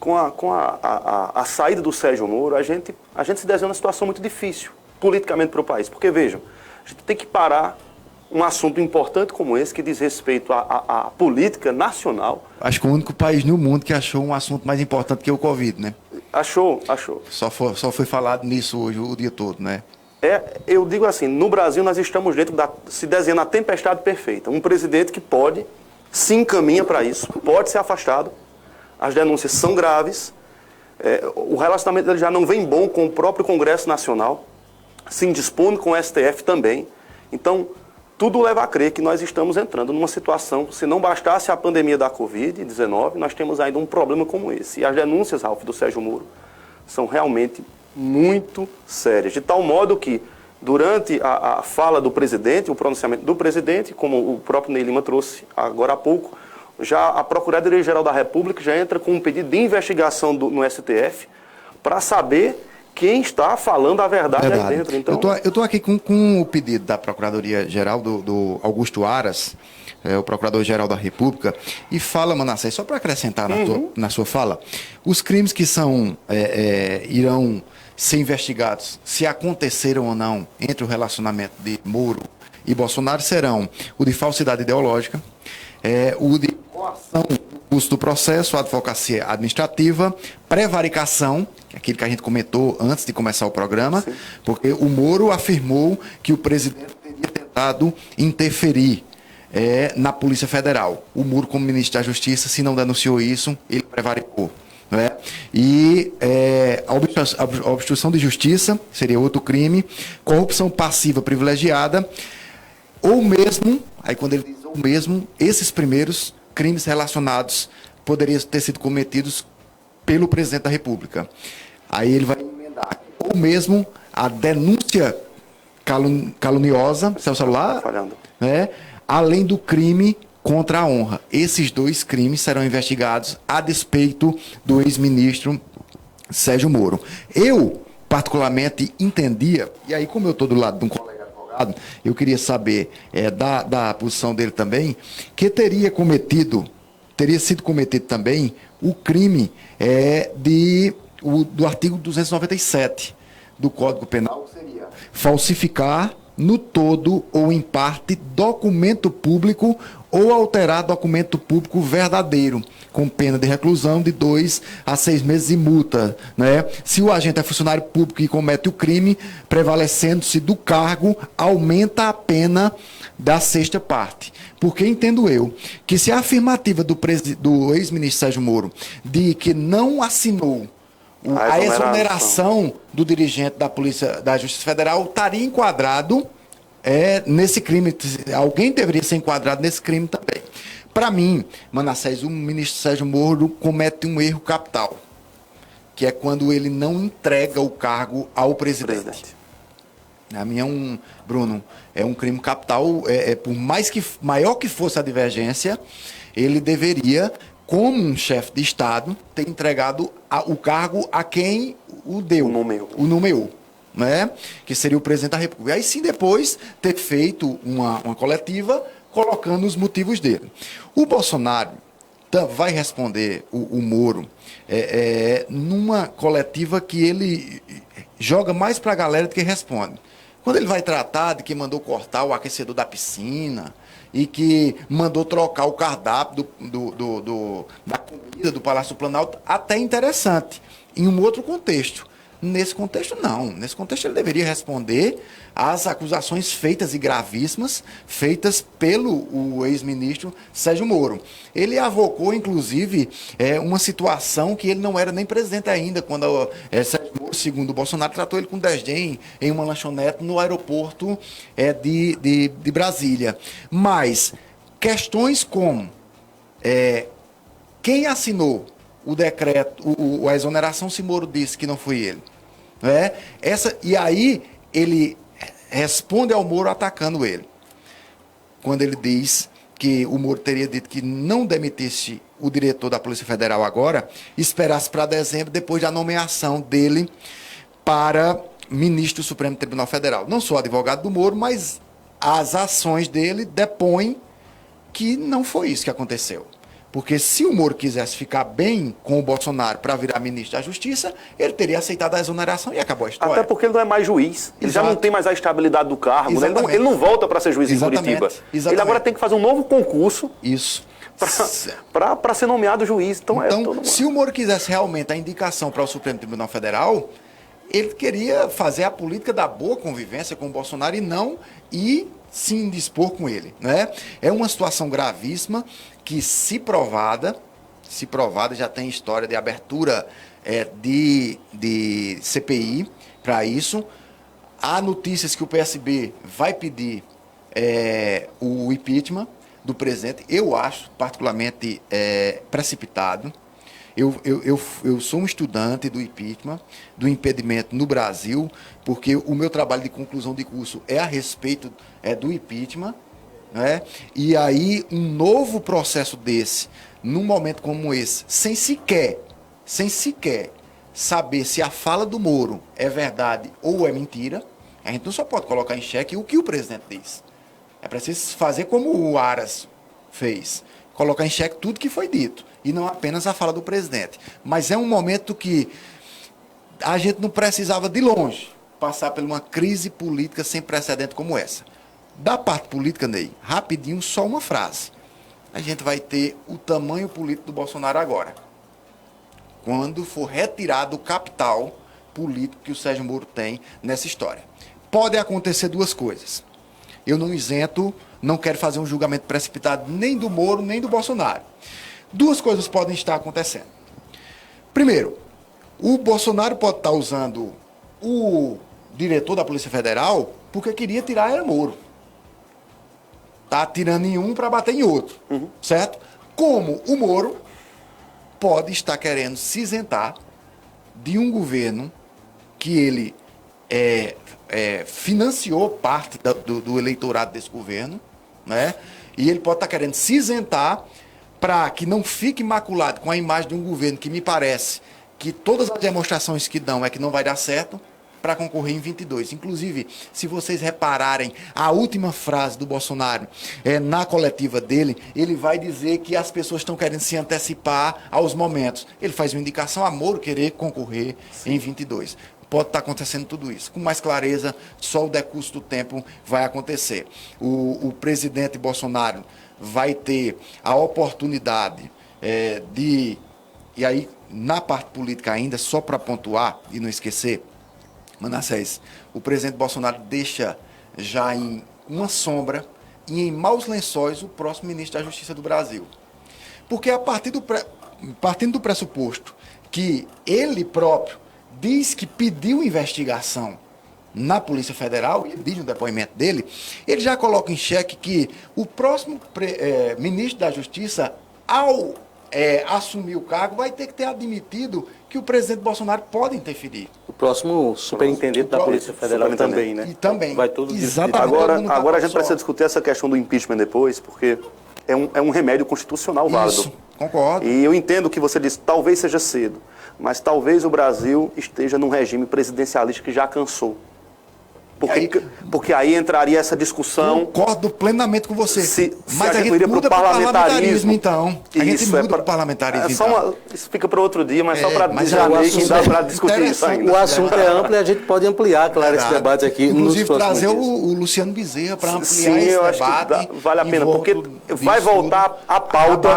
com a saída do Sérgio Moro, a gente se desenha uma situação muito difícil politicamente para o país, porque vejam, a gente tem que parar um assunto importante como esse, que diz respeito à política nacional. Acho que o único país no mundo que achou um assunto mais importante que o Covid, né? Achou. Só foi falado nisso hoje o dia todo, né? Eu digo assim, no Brasil nós estamos se desenhando a tempestade perfeita. Um presidente que se encaminha para isso, pode ser afastado, as denúncias são graves, o relacionamento dele já não vem bom com o próprio Congresso Nacional, se indispõe com o STF também. Então, tudo leva a crer que nós estamos entrando numa situação, se não bastasse a pandemia da Covid-19, nós temos ainda um problema como esse. E as denúncias, Ralf, do Sérgio Moro, são realmente muito sérias. De tal modo que, durante a fala do presidente, o pronunciamento do presidente, como o próprio Ney Lima trouxe agora há pouco, já a Procuradoria-Geral da República já entra com um pedido de investigação no STF para saber quem está falando a verdade aí dentro. Então... Eu estou aqui com o pedido da Procuradoria-Geral do Augusto Aras, o Procurador-Geral da República, e fala, Manassés, só para acrescentar na sua fala, os crimes que irão ser investigados, se aconteceram ou não entre o relacionamento de Moro e Bolsonaro, serão o de falsidade ideológica, o de coação do custo do processo, a advocacia administrativa, prevaricação, que é aquilo que a gente comentou antes de começar o programa, sim, porque o Moro afirmou que o presidente teria tentado interferir na Polícia Federal. O Moro, como ministro da Justiça, se não denunciou isso, ele prevaricou. Não é? E a obstrução de justiça seria outro crime, corrupção passiva privilegiada, ou mesmo, aí quando ele diz ou mesmo, esses primeiros crimes relacionados poderiam ter sido cometidos pelo presidente da República. Aí ele vai emendar. Ou mesmo a denúncia caluniosa, seu celular, Falhando. né? Além do crime contra a honra. Esses 2 crimes serão investigados a despeito do ex-ministro Sérgio Moro. Eu, particularmente, entendia, e aí como eu estou do lado de um colega advogado, eu queria saber da posição dele também, que teria sido cometido também o crime do artigo 297 do Código Penal, que seria falsificar no todo ou em parte documento público ou alterar documento público verdadeiro, com pena de reclusão de 2 a 6 meses e multa, né? Se o agente é funcionário público e comete o crime, prevalecendo-se do cargo, aumenta a pena da 6ª parte. Porque entendo eu que se a afirmativa do ex-ministro Sérgio Moro de que não assinou a exoneração do dirigente da Justiça Federal estaria enquadrado nesse crime. Alguém deveria ser enquadrado nesse crime também. Para mim, Manassés, o ministro Sérgio Moro comete um erro capital, que é quando ele não entrega o cargo ao presidente. A minha Bruno, é um crime capital. Por maior que fosse a divergência, ele deveria, como um chefe de Estado, ter entregado o cargo a quem o deu. O nomeou. Né? Que seria o presidente da República. E aí sim, depois, ter feito uma coletiva colocando os motivos dele. O Bolsonaro vai responder o Moro numa coletiva que ele joga mais para a galera do que responde. Quando ele vai tratar de que mandou cortar o aquecedor da piscina e que mandou trocar o cardápio da comida do Palácio do Planalto, até interessante, em um outro contexto. Nesse contexto, não. Nesse contexto, ele deveria responder às acusações feitas e gravíssimas, feitas pelo ex-ministro Sérgio Moro. Ele avocou, inclusive, uma situação que ele não era nem presidente ainda, quando Sérgio Moro, segundo o Bolsonaro, tratou ele com desdém em uma lanchonete no aeroporto de Brasília. Mas questões como quem assinou o decreto, a exoneração, se Moro disse que não foi ele. E aí ele responde ao Moro atacando ele. Quando ele diz que o Moro teria dito que não demitisse o diretor da Polícia Federal agora, esperasse para dezembro, depois da nomeação dele para ministro do Supremo Tribunal Federal. Não sou advogado do Moro, mas as ações dele depõem que não foi isso que aconteceu. Porque se o Moro quisesse ficar bem com o Bolsonaro para virar ministro da Justiça, ele teria aceitado a exoneração e acabou a história. Até porque ele não é mais juiz. Ele já não tem mais a estabilidade do cargo. Né? Ele não volta para ser juiz em Curitiba. Ele agora tem que fazer um novo concurso para ser nomeado juiz. Então se o Moro quisesse realmente a indicação para o Supremo Tribunal Federal, ele queria fazer a política da boa convivência com o Bolsonaro e não ir se indispor com ele. Né? É uma situação gravíssima que, se provada, já tem história de abertura de CPI para isso. Há notícias que o PSB vai pedir o impeachment do presidente. Eu acho particularmente precipitado. Eu sou um estudante do impeachment, do impedimento no Brasil, porque o meu trabalho de conclusão de curso é a respeito do impeachment. Né? E aí, um novo processo desse, num momento como esse, sem sequer saber se a fala do Moro é verdade ou é mentira, a gente não só pode colocar em xeque o que o presidente diz. É preciso fazer como o Aras fez, colocar em xeque tudo que foi dito, e não apenas a fala do presidente. Mas é um momento que a gente não precisava, de longe, passar por uma crise política sem precedente como essa. Da parte política, Ney, rapidinho, só uma frase. A gente vai ter o tamanho político do Bolsonaro agora, quando for retirado o capital político que o Sérgio Moro tem nessa história. Pode acontecer duas coisas. Eu não isento, não quero fazer um julgamento precipitado nem do Moro, nem do Bolsonaro. Duas coisas podem estar acontecendo. Primeiro, o Bolsonaro pode estar usando o diretor da Polícia Federal porque queria tirar era Moro. Está atirando em um para bater em outro, certo? Como o Moro pode estar querendo se isentar de um governo que ele financiou parte do eleitorado desse governo, né? E ele pode estar querendo se isentar para que não fique maculado com a imagem de um governo que me parece que todas as demonstrações que dão é que não vai dar certo para concorrer em 22. Inclusive, se vocês repararem, a última frase do Bolsonaro na coletiva dele, ele vai dizer que as pessoas estão querendo se antecipar aos momentos. Ele faz uma indicação a Moro querer concorrer em 22. Pode estar acontecendo tudo isso. Com mais clareza, só o decurso do tempo vai acontecer. O presidente Bolsonaro vai ter a oportunidade de... E aí, na parte política ainda, só para pontuar e não esquecer, Manassés, o presidente Bolsonaro deixa já em uma sombra e em maus lençóis o próximo ministro da Justiça do Brasil. Porque partindo do pressuposto que ele próprio diz que pediu investigação na Polícia Federal, e ele diz no depoimento dele, ele já coloca em xeque que o próximo ministro da Justiça, ao assumir o cargo, vai ter que ter admitido que o presidente Bolsonaro pode interferir. O próximo superintendente da Polícia Federal também, né? E também. Vai todo Exatamente. Agora a gente precisa discutir essa questão do impeachment depois, porque é um remédio constitucional válido. Isso, concordo. E eu entendo que você disse, talvez seja cedo, mas talvez o Brasil esteja num regime presidencialista que já cansou. Porque aí entraria essa discussão. Concordo plenamente com você. Mas a gente iria para o parlamentarismo, então. A gente muda para o parlamentarismo. Isso fica para outro dia, mas só para dizer que dá para discutir isso ainda. O assunto é amplo e a gente pode ampliar, claro, esse debate aqui. Inclusive trazer o Luciano Bezerra para ampliar esse debate. Vale a pena, porque vai voltar a pauta.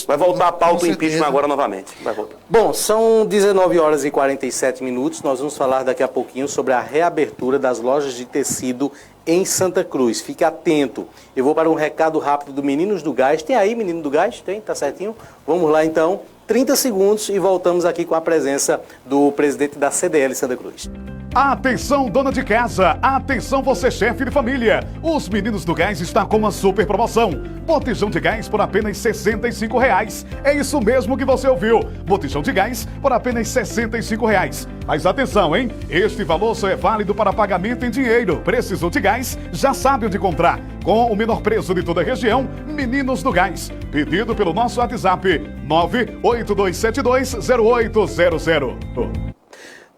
Vai voltar a pauta o impeachment agora novamente. Vai voltar. Bom, são 19 horas e 47 minutos. Nós vamos falar daqui a pouquinho sobre a reabertura das lojas de tecido em Santa Cruz. Fique atento. Eu vou para um recado rápido do Meninos do Gás. Tem aí, Menino do Gás? Tem? Tá certinho? Vamos lá, então. 30 segundos e voltamos aqui com a presença do presidente da CDL Santa Cruz. Atenção, dona de casa! Atenção, você chefe de família! Os Meninos do Gás estão com uma super promoção. Botijão de gás por apenas R$ 65. É isso mesmo que você ouviu. Botijão de gás por apenas R$ 65. Mas atenção, hein? Este valor só é válido para pagamento em dinheiro. Precisou de gás? Já sabe onde comprar. Com o menor preço de toda a região, Meninos do Gás. Pedido pelo nosso WhatsApp 982720800.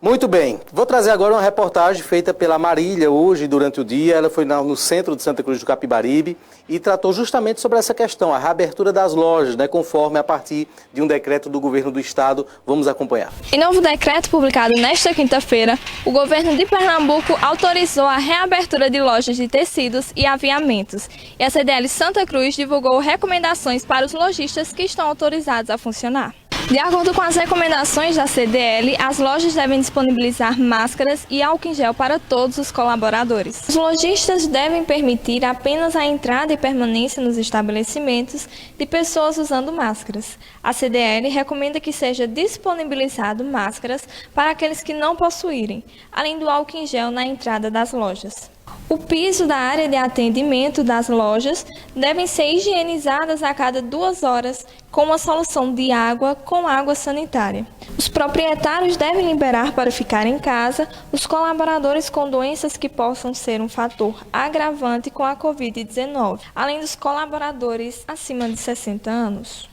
Muito bem, vou trazer agora uma reportagem feita pela Marília hoje, durante o dia. Ela foi no centro de Santa Cruz do Capibaribe e tratou justamente sobre essa questão, a reabertura das lojas, né, conforme a partir de um decreto do governo do estado. Vamos acompanhar. Em novo decreto publicado nesta quinta-feira, o governo de Pernambuco autorizou a reabertura de lojas de tecidos e aviamentos. E a CDL Santa Cruz divulgou recomendações para os lojistas que estão autorizados a funcionar. De acordo com as recomendações da CDL, as lojas devem disponibilizar máscaras e álcool em gel para todos os colaboradores. Os lojistas devem permitir apenas a entrada e permanência nos estabelecimentos de pessoas usando máscaras. A CDL recomenda que seja disponibilizado máscaras para aqueles que não possuírem, além do álcool em gel na entrada das lojas. O piso da área de atendimento das lojas devem ser higienizadas a cada 2 horas com uma solução de água com água sanitária. Os proprietários devem liberar para ficar em casa os colaboradores com doenças que possam ser um fator agravante com a Covid-19, além dos colaboradores acima de 60 anos.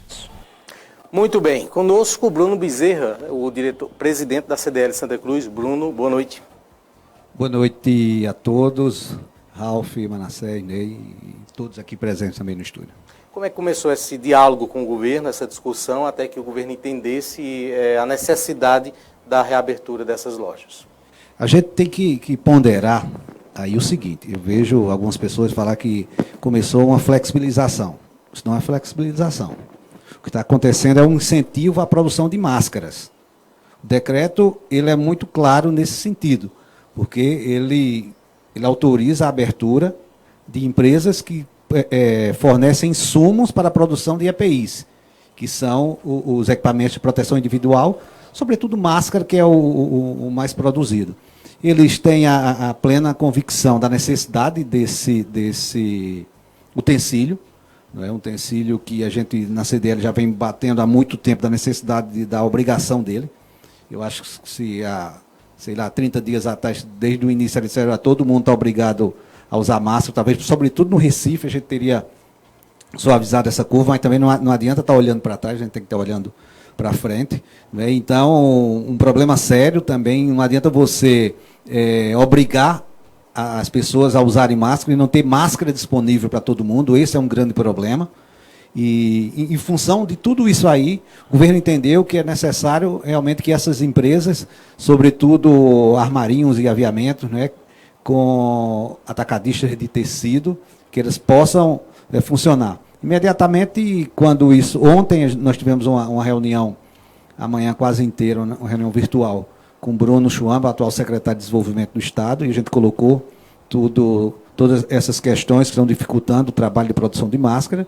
Muito bem, conosco o Bruno Bezerra, o presidente da CDL Santa Cruz. Bruno, boa noite. Boa noite a todos, Ralf, Manassés, Ney e todos aqui presentes também no estúdio. Como é que começou esse diálogo com o governo, essa discussão, até que o governo entendesse a necessidade da reabertura dessas lojas? A gente tem que ponderar aí o seguinte, eu vejo algumas pessoas falar que começou uma flexibilização. Isso não é flexibilização. O que está acontecendo é um incentivo à produção de máscaras. O decreto ele é muito claro nesse sentido, porque ele autoriza a abertura de empresas que fornecem insumos para a produção de EPIs, que são os equipamentos de proteção individual, sobretudo máscara, que é o mais produzido. Eles têm a plena convicção da necessidade desse utensílio, não é um utensílio que a gente na CDL já vem batendo há muito tempo da necessidade da obrigação dele. Eu acho que se sei lá, 30 dias atrás, desde o início, eles disseram, todo mundo está obrigado a usar máscara, talvez, sobretudo no Recife, a gente teria suavizado essa curva, mas também não adianta estar olhando para trás, a gente tem que estar olhando para frente, né? Então, um problema sério também, não adianta você obrigar as pessoas a usarem máscara e não ter máscara disponível para todo mundo, esse é um grande problema. E em função de tudo isso aí, o governo entendeu que é necessário realmente que essas empresas, sobretudo armarinhos e aviamentos, né, com atacadistas de tecido, que eles possam funcionar. Imediatamente, quando isso... Ontem nós tivemos uma reunião, amanhã quase inteira, uma reunião virtual, com Bruno Chuamba, atual secretário de Desenvolvimento do Estado, e a gente colocou todas essas questões que estão dificultando o trabalho de produção de máscara.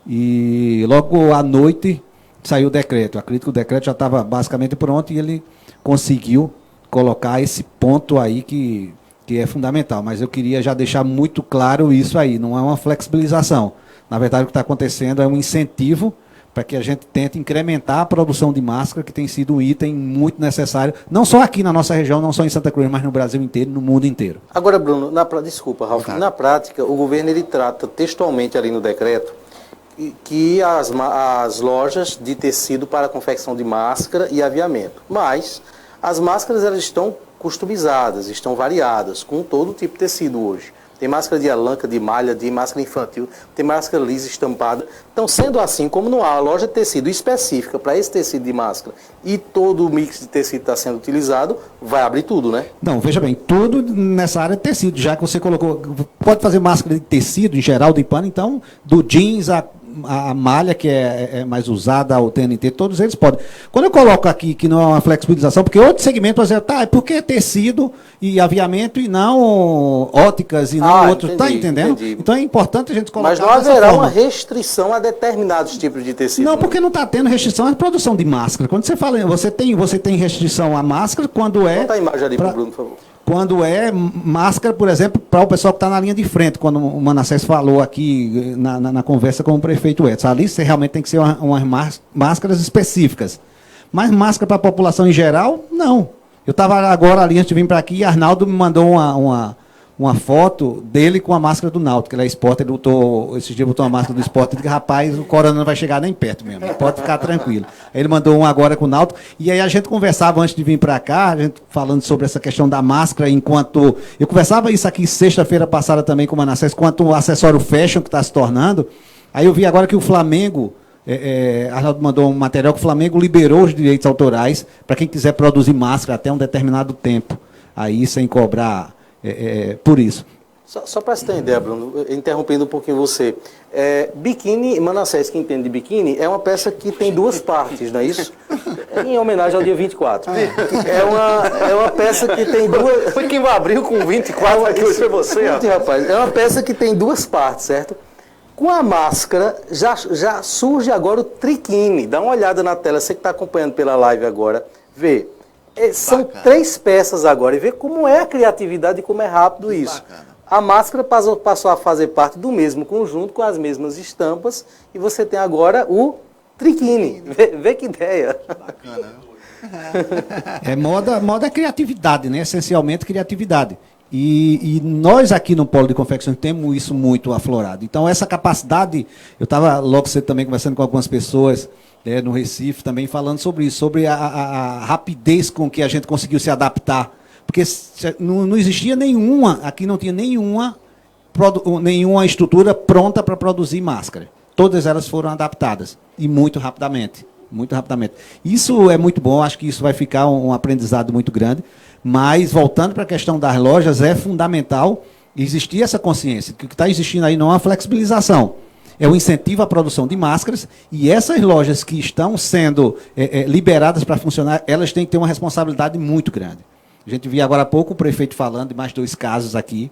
E logo à noite saiu o decreto. Acredito que o decreto já estava basicamente pronto e ele conseguiu colocar esse ponto aí que é fundamental. Mas eu queria já deixar muito claro isso aí, não é uma flexibilização. Na verdade, o que está acontecendo é um incentivo para que a gente tente incrementar a produção de máscara, que tem sido um item muito necessário, não só aqui na nossa região, não só em Santa Cruz, mas no Brasil inteiro, no mundo inteiro. Agora, Bruno, desculpa, Ralf, na prática, o governo ele trata textualmente ali no decreto que as lojas de tecido para confecção de máscara e aviamento, mas as máscaras elas estão customizadas, estão variadas, com todo tipo de tecido hoje. Tem máscara de alanca, de malha, de máscara infantil, tem máscara lisa estampada. Então, sendo assim, como não há loja de tecido específica para esse tecido de máscara e todo o mix de tecido está sendo utilizado, vai abrir tudo, né? Não, veja bem, tudo nessa área de tecido, já que você colocou, pode fazer máscara de tecido em geral, de pano, então, do jeans a malha, que é mais usada, o TNT, todos eles podem. Quando eu coloco aqui que não é uma flexibilização, porque outro segmento vai dizer, é porque tecido e aviamento e não óticas e não outros, tá entendendo? Entendi. Então é importante a gente colocar. Mas não haverá uma restrição a determinados tipos de tecido. Não, porque não está tendo restrição à produção de máscara. Quando você fala, você tem restrição à máscara quando é. Bota a imagem ali para o Bruno, por favor. Quando é máscara, por exemplo, para o pessoal que está na linha de frente, quando o Manassés falou aqui na conversa com o prefeito Edson, ali você realmente tem que ser umas máscaras específicas. Mas máscara para a população em geral, não. Eu estava agora ali, antes de vir para aqui, e Arnaldo me mandou uma foto dele com a máscara do Náutico, ele é esporte, ele esses dias botou uma máscara do esporte, eu disse, rapaz, o corona não vai chegar nem perto mesmo, pode ficar tranquilo. Aí ele mandou um agora com o Náutico, e aí a gente conversava antes de vir para cá, a gente falando sobre essa questão da máscara, enquanto... Eu conversava isso aqui sexta-feira passada também com o Manassés, quanto o acessório fashion que está se tornando, aí eu vi agora que o Flamengo... Arnaldo mandou um material que o Flamengo liberou os direitos autorais para quem quiser produzir máscara até um determinado tempo, aí sem cobrar... por isso. Só para você ter uma ideia, Bruno, interrompendo um pouquinho você. Biquíni, Manassés, que entende de biquíni, é uma peça que tem duas partes, não é isso? Em homenagem ao dia 24. É uma peça que tem duas... Foi quem abriu com 24 aqui hoje foi você, rapaz. É uma peça que tem duas partes, certo? Com a máscara, já surge agora o triquini. Dá uma olhada na tela, você que está acompanhando pela live agora, vê. São 3 peças agora, e vê como é a criatividade e como é rápido isso. Bacana. A máscara passou a fazer parte do mesmo conjunto, com as mesmas estampas, e você tem agora o triquini. Vê que ideia. Bacana. Moda é criatividade, né? Essencialmente criatividade. E nós aqui no Polo de Confecções temos isso muito aflorado. Então essa capacidade, eu estava logo cedo também conversando com algumas pessoas, no Recife, também falando sobre isso, sobre a rapidez com que a gente conseguiu se adaptar. Porque não existia aqui não tinha nenhuma estrutura pronta para produzir máscara. Todas elas foram adaptadas, e muito rapidamente. Muito rapidamente. Isso é muito bom, acho que isso vai ficar um aprendizado muito grande, mas voltando para a questão das lojas, é fundamental existir essa consciência, que o que está existindo aí não é uma flexibilização. É um incentivo à produção de máscaras, e essas lojas que estão sendo liberadas para funcionar, elas têm que ter uma responsabilidade muito grande. A gente viu agora há pouco o prefeito falando de mais 2 casos aqui,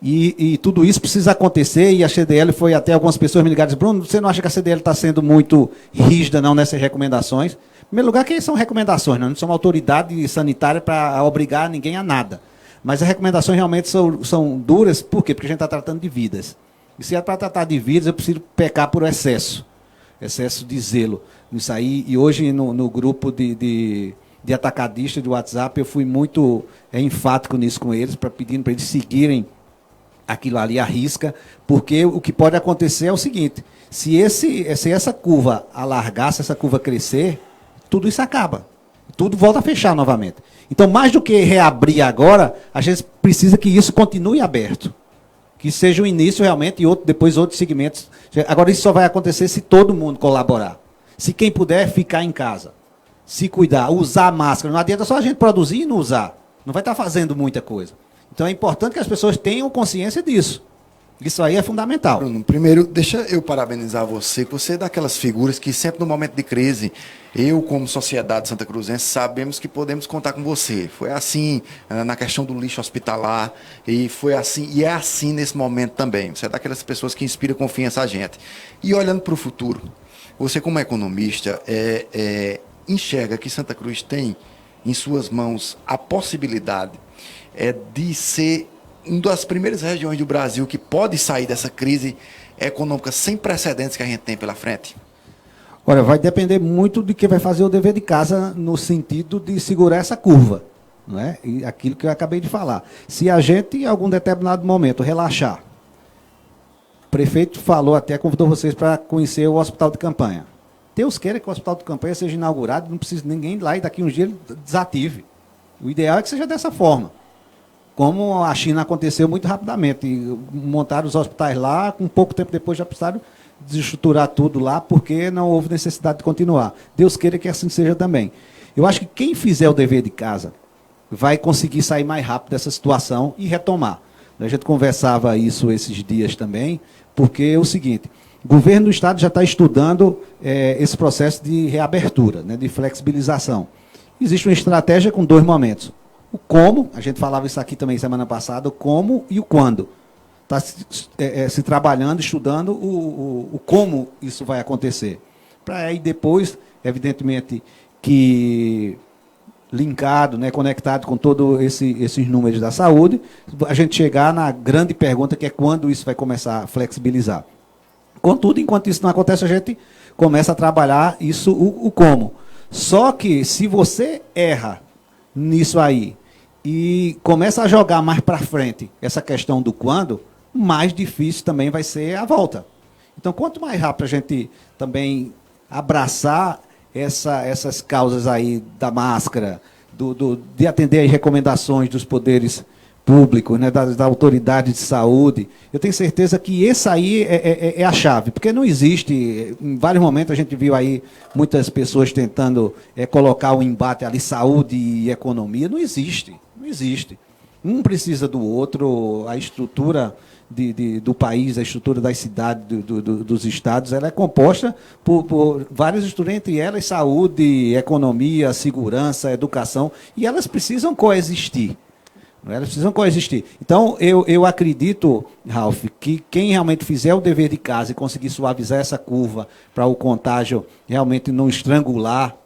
e tudo isso precisa acontecer, e a CDL foi até algumas pessoas me ligaram e disseram, Bruno, você não acha que a CDL está sendo muito rígida não nessas recomendações? Em primeiro lugar, que são recomendações, não são autoridade sanitária para obrigar ninguém a nada. Mas as recomendações realmente são duras, por quê? Porque a gente está tratando de vidas. E se é para tratar de vidas, eu preciso pecar por excesso de zelo nisso aí. E hoje, no grupo de de atacadista de WhatsApp, eu fui muito enfático nisso com eles, pedindo para eles seguirem aquilo ali à risca, porque o que pode acontecer é o seguinte, se essa curva alargar, se essa curva crescer, tudo isso acaba. Tudo volta a fechar novamente. Então, mais do que reabrir agora, a gente precisa que isso continue aberto. Que seja o início realmente e depois outros segmentos. Agora, isso só vai acontecer se todo mundo colaborar. Se quem puder ficar em casa, se cuidar, usar máscara. Não adianta só a gente produzir e não usar. Não vai estar fazendo muita coisa. Então, é importante que as pessoas tenham consciência disso. Isso aí é fundamental. Bruno, primeiro, deixa eu parabenizar você, que você é daquelas figuras que sempre no momento de crise, eu como sociedade Santa Cruzense, sabemos que podemos contar com você. Foi assim na questão do lixo hospitalar, e foi assim, e é assim nesse momento também. Você é daquelas pessoas que inspira confiança a gente. E olhando para o futuro, você como economista, enxerga que Santa Cruz tem em suas mãos a possibilidade de ser uma das primeiras regiões do Brasil que pode sair dessa crise econômica sem precedentes que a gente tem pela frente? Olha, vai depender muito de quem vai fazer o dever de casa no sentido de segurar essa curva, não é? E aquilo que eu acabei de falar. Se a gente, em algum determinado momento, relaxar, o prefeito falou até, convidou vocês para conhecer o hospital de campanha. Deus queira que o hospital de campanha seja inaugurado, não precisa ninguém ir lá e daqui uns dias ele desative. O ideal é que seja dessa forma. Como a China aconteceu muito rapidamente. Montaram os hospitais lá, com pouco tempo depois já precisaram desestruturar tudo lá, porque não houve necessidade de continuar. Deus queira que assim seja também. Eu acho que quem fizer o dever de casa vai conseguir sair mais rápido dessa situação e retomar. A gente conversava isso esses dias também, porque é o seguinte, o governo do Estado já está estudando esse processo de reabertura, né, de flexibilização. Existe uma estratégia com 2 momentos. O como, a gente falava isso aqui também semana passada, o como e o quando. Está se trabalhando, estudando o como isso vai acontecer. Para aí depois, evidentemente, que linkado, né, conectado com todos esses números da saúde, a gente chegar na grande pergunta, que é quando isso vai começar a flexibilizar. Contudo, enquanto isso não acontece, a gente começa a trabalhar isso, o como. Só que, se você erra nisso aí, e começa a jogar mais para frente essa questão do quando, mais difícil também vai ser a volta. Então, quanto mais rápido a gente também abraçar essas causas aí da máscara, de atender às recomendações dos poderes públicos, né, da autoridade de saúde, eu tenho certeza que essa aí é a chave, porque não existe, em vários momentos a gente viu aí muitas pessoas tentando colocar o embate ali, saúde e economia, não existe. Não existe. Um precisa do outro, a estrutura do país, a estrutura das cidades, dos estados, ela é composta por várias estruturas, entre elas saúde, economia, segurança, educação, e elas precisam coexistir. Elas precisam coexistir. Então, eu acredito, Ralf, que quem realmente fizer o dever de casa e conseguir suavizar essa curva para o contágio realmente não estrangular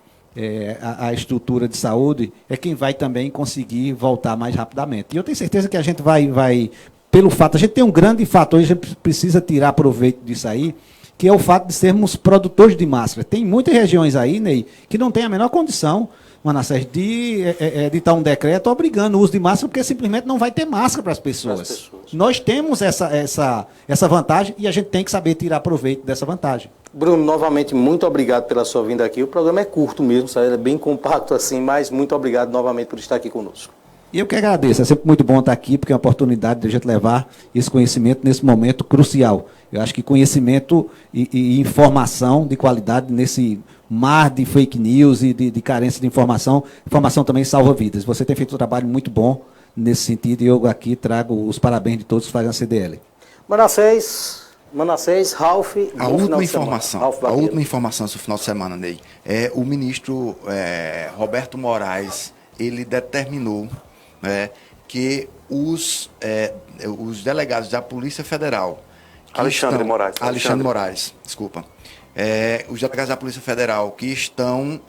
a estrutura de saúde, é quem vai também conseguir voltar mais rapidamente. E eu tenho certeza que a gente vai pelo fato, a gente tem um grande fator, a gente precisa tirar proveito disso aí, que é o fato de sermos produtores de máscara. Tem muitas regiões aí, Ney, que não tem a menor condição, Manassés, de editar um decreto obrigando o uso de máscara, porque simplesmente não vai ter máscara para as pessoas. Nós temos essa vantagem e a gente tem que saber tirar proveito dessa vantagem. Bruno, novamente, muito obrigado pela sua vinda aqui. O programa é curto mesmo, sabe? É bem compacto assim, mas muito obrigado novamente por estar aqui conosco. Eu que agradeço, é sempre muito bom estar aqui, porque é uma oportunidade de a gente levar esse conhecimento nesse momento crucial. Eu acho que conhecimento e informação de qualidade nesse mar de fake news e de carência de informação também salva vidas. Você tem feito um trabalho muito bom nesse sentido e eu aqui trago os parabéns de todos que fazem a CDL. Manassés, Ralf, a última informação esse final de semana, Ney, o ministro Roberto Moraes, ele determinou que os delegados da Polícia Federal, Alexandre Moraes, desculpa, os delegados da Polícia Federal que estão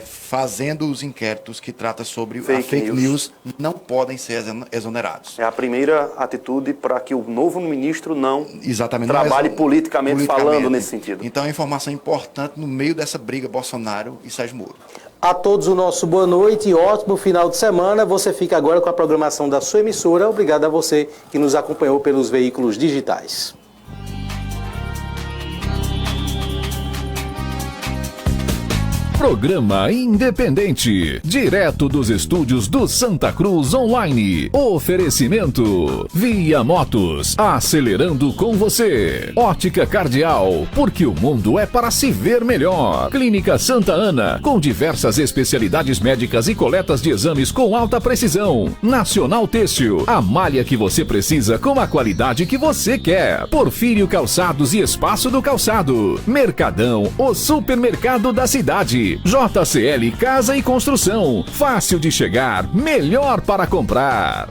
fazendo os inquéritos que tratam sobre a fake news não podem ser exonerados. É a primeira atitude para que o novo ministro não Exatamente, trabalhe politicamente falando nesse sentido. Então é uma informação importante no meio dessa briga Bolsonaro e Sérgio Moro. A todos o nosso boa noite e ótimo final de semana. Você fica agora com a programação da sua emissora. Obrigado a você que nos acompanhou pelos veículos digitais. Programa Independente, direto dos estúdios do Santa Cruz Online. Oferecimento Via Motos, acelerando com você. Ótica Cardial, porque o mundo é para se ver melhor. Clínica Santa Ana, com diversas especialidades médicas e coletas de exames com alta precisão. Nacional Têxtil, a malha que você precisa com a qualidade que você quer. Porfírio Calçados e Espaço do Calçado. Mercadão, o supermercado da cidade. JCL Casa e Construção, fácil de chegar, melhor para comprar.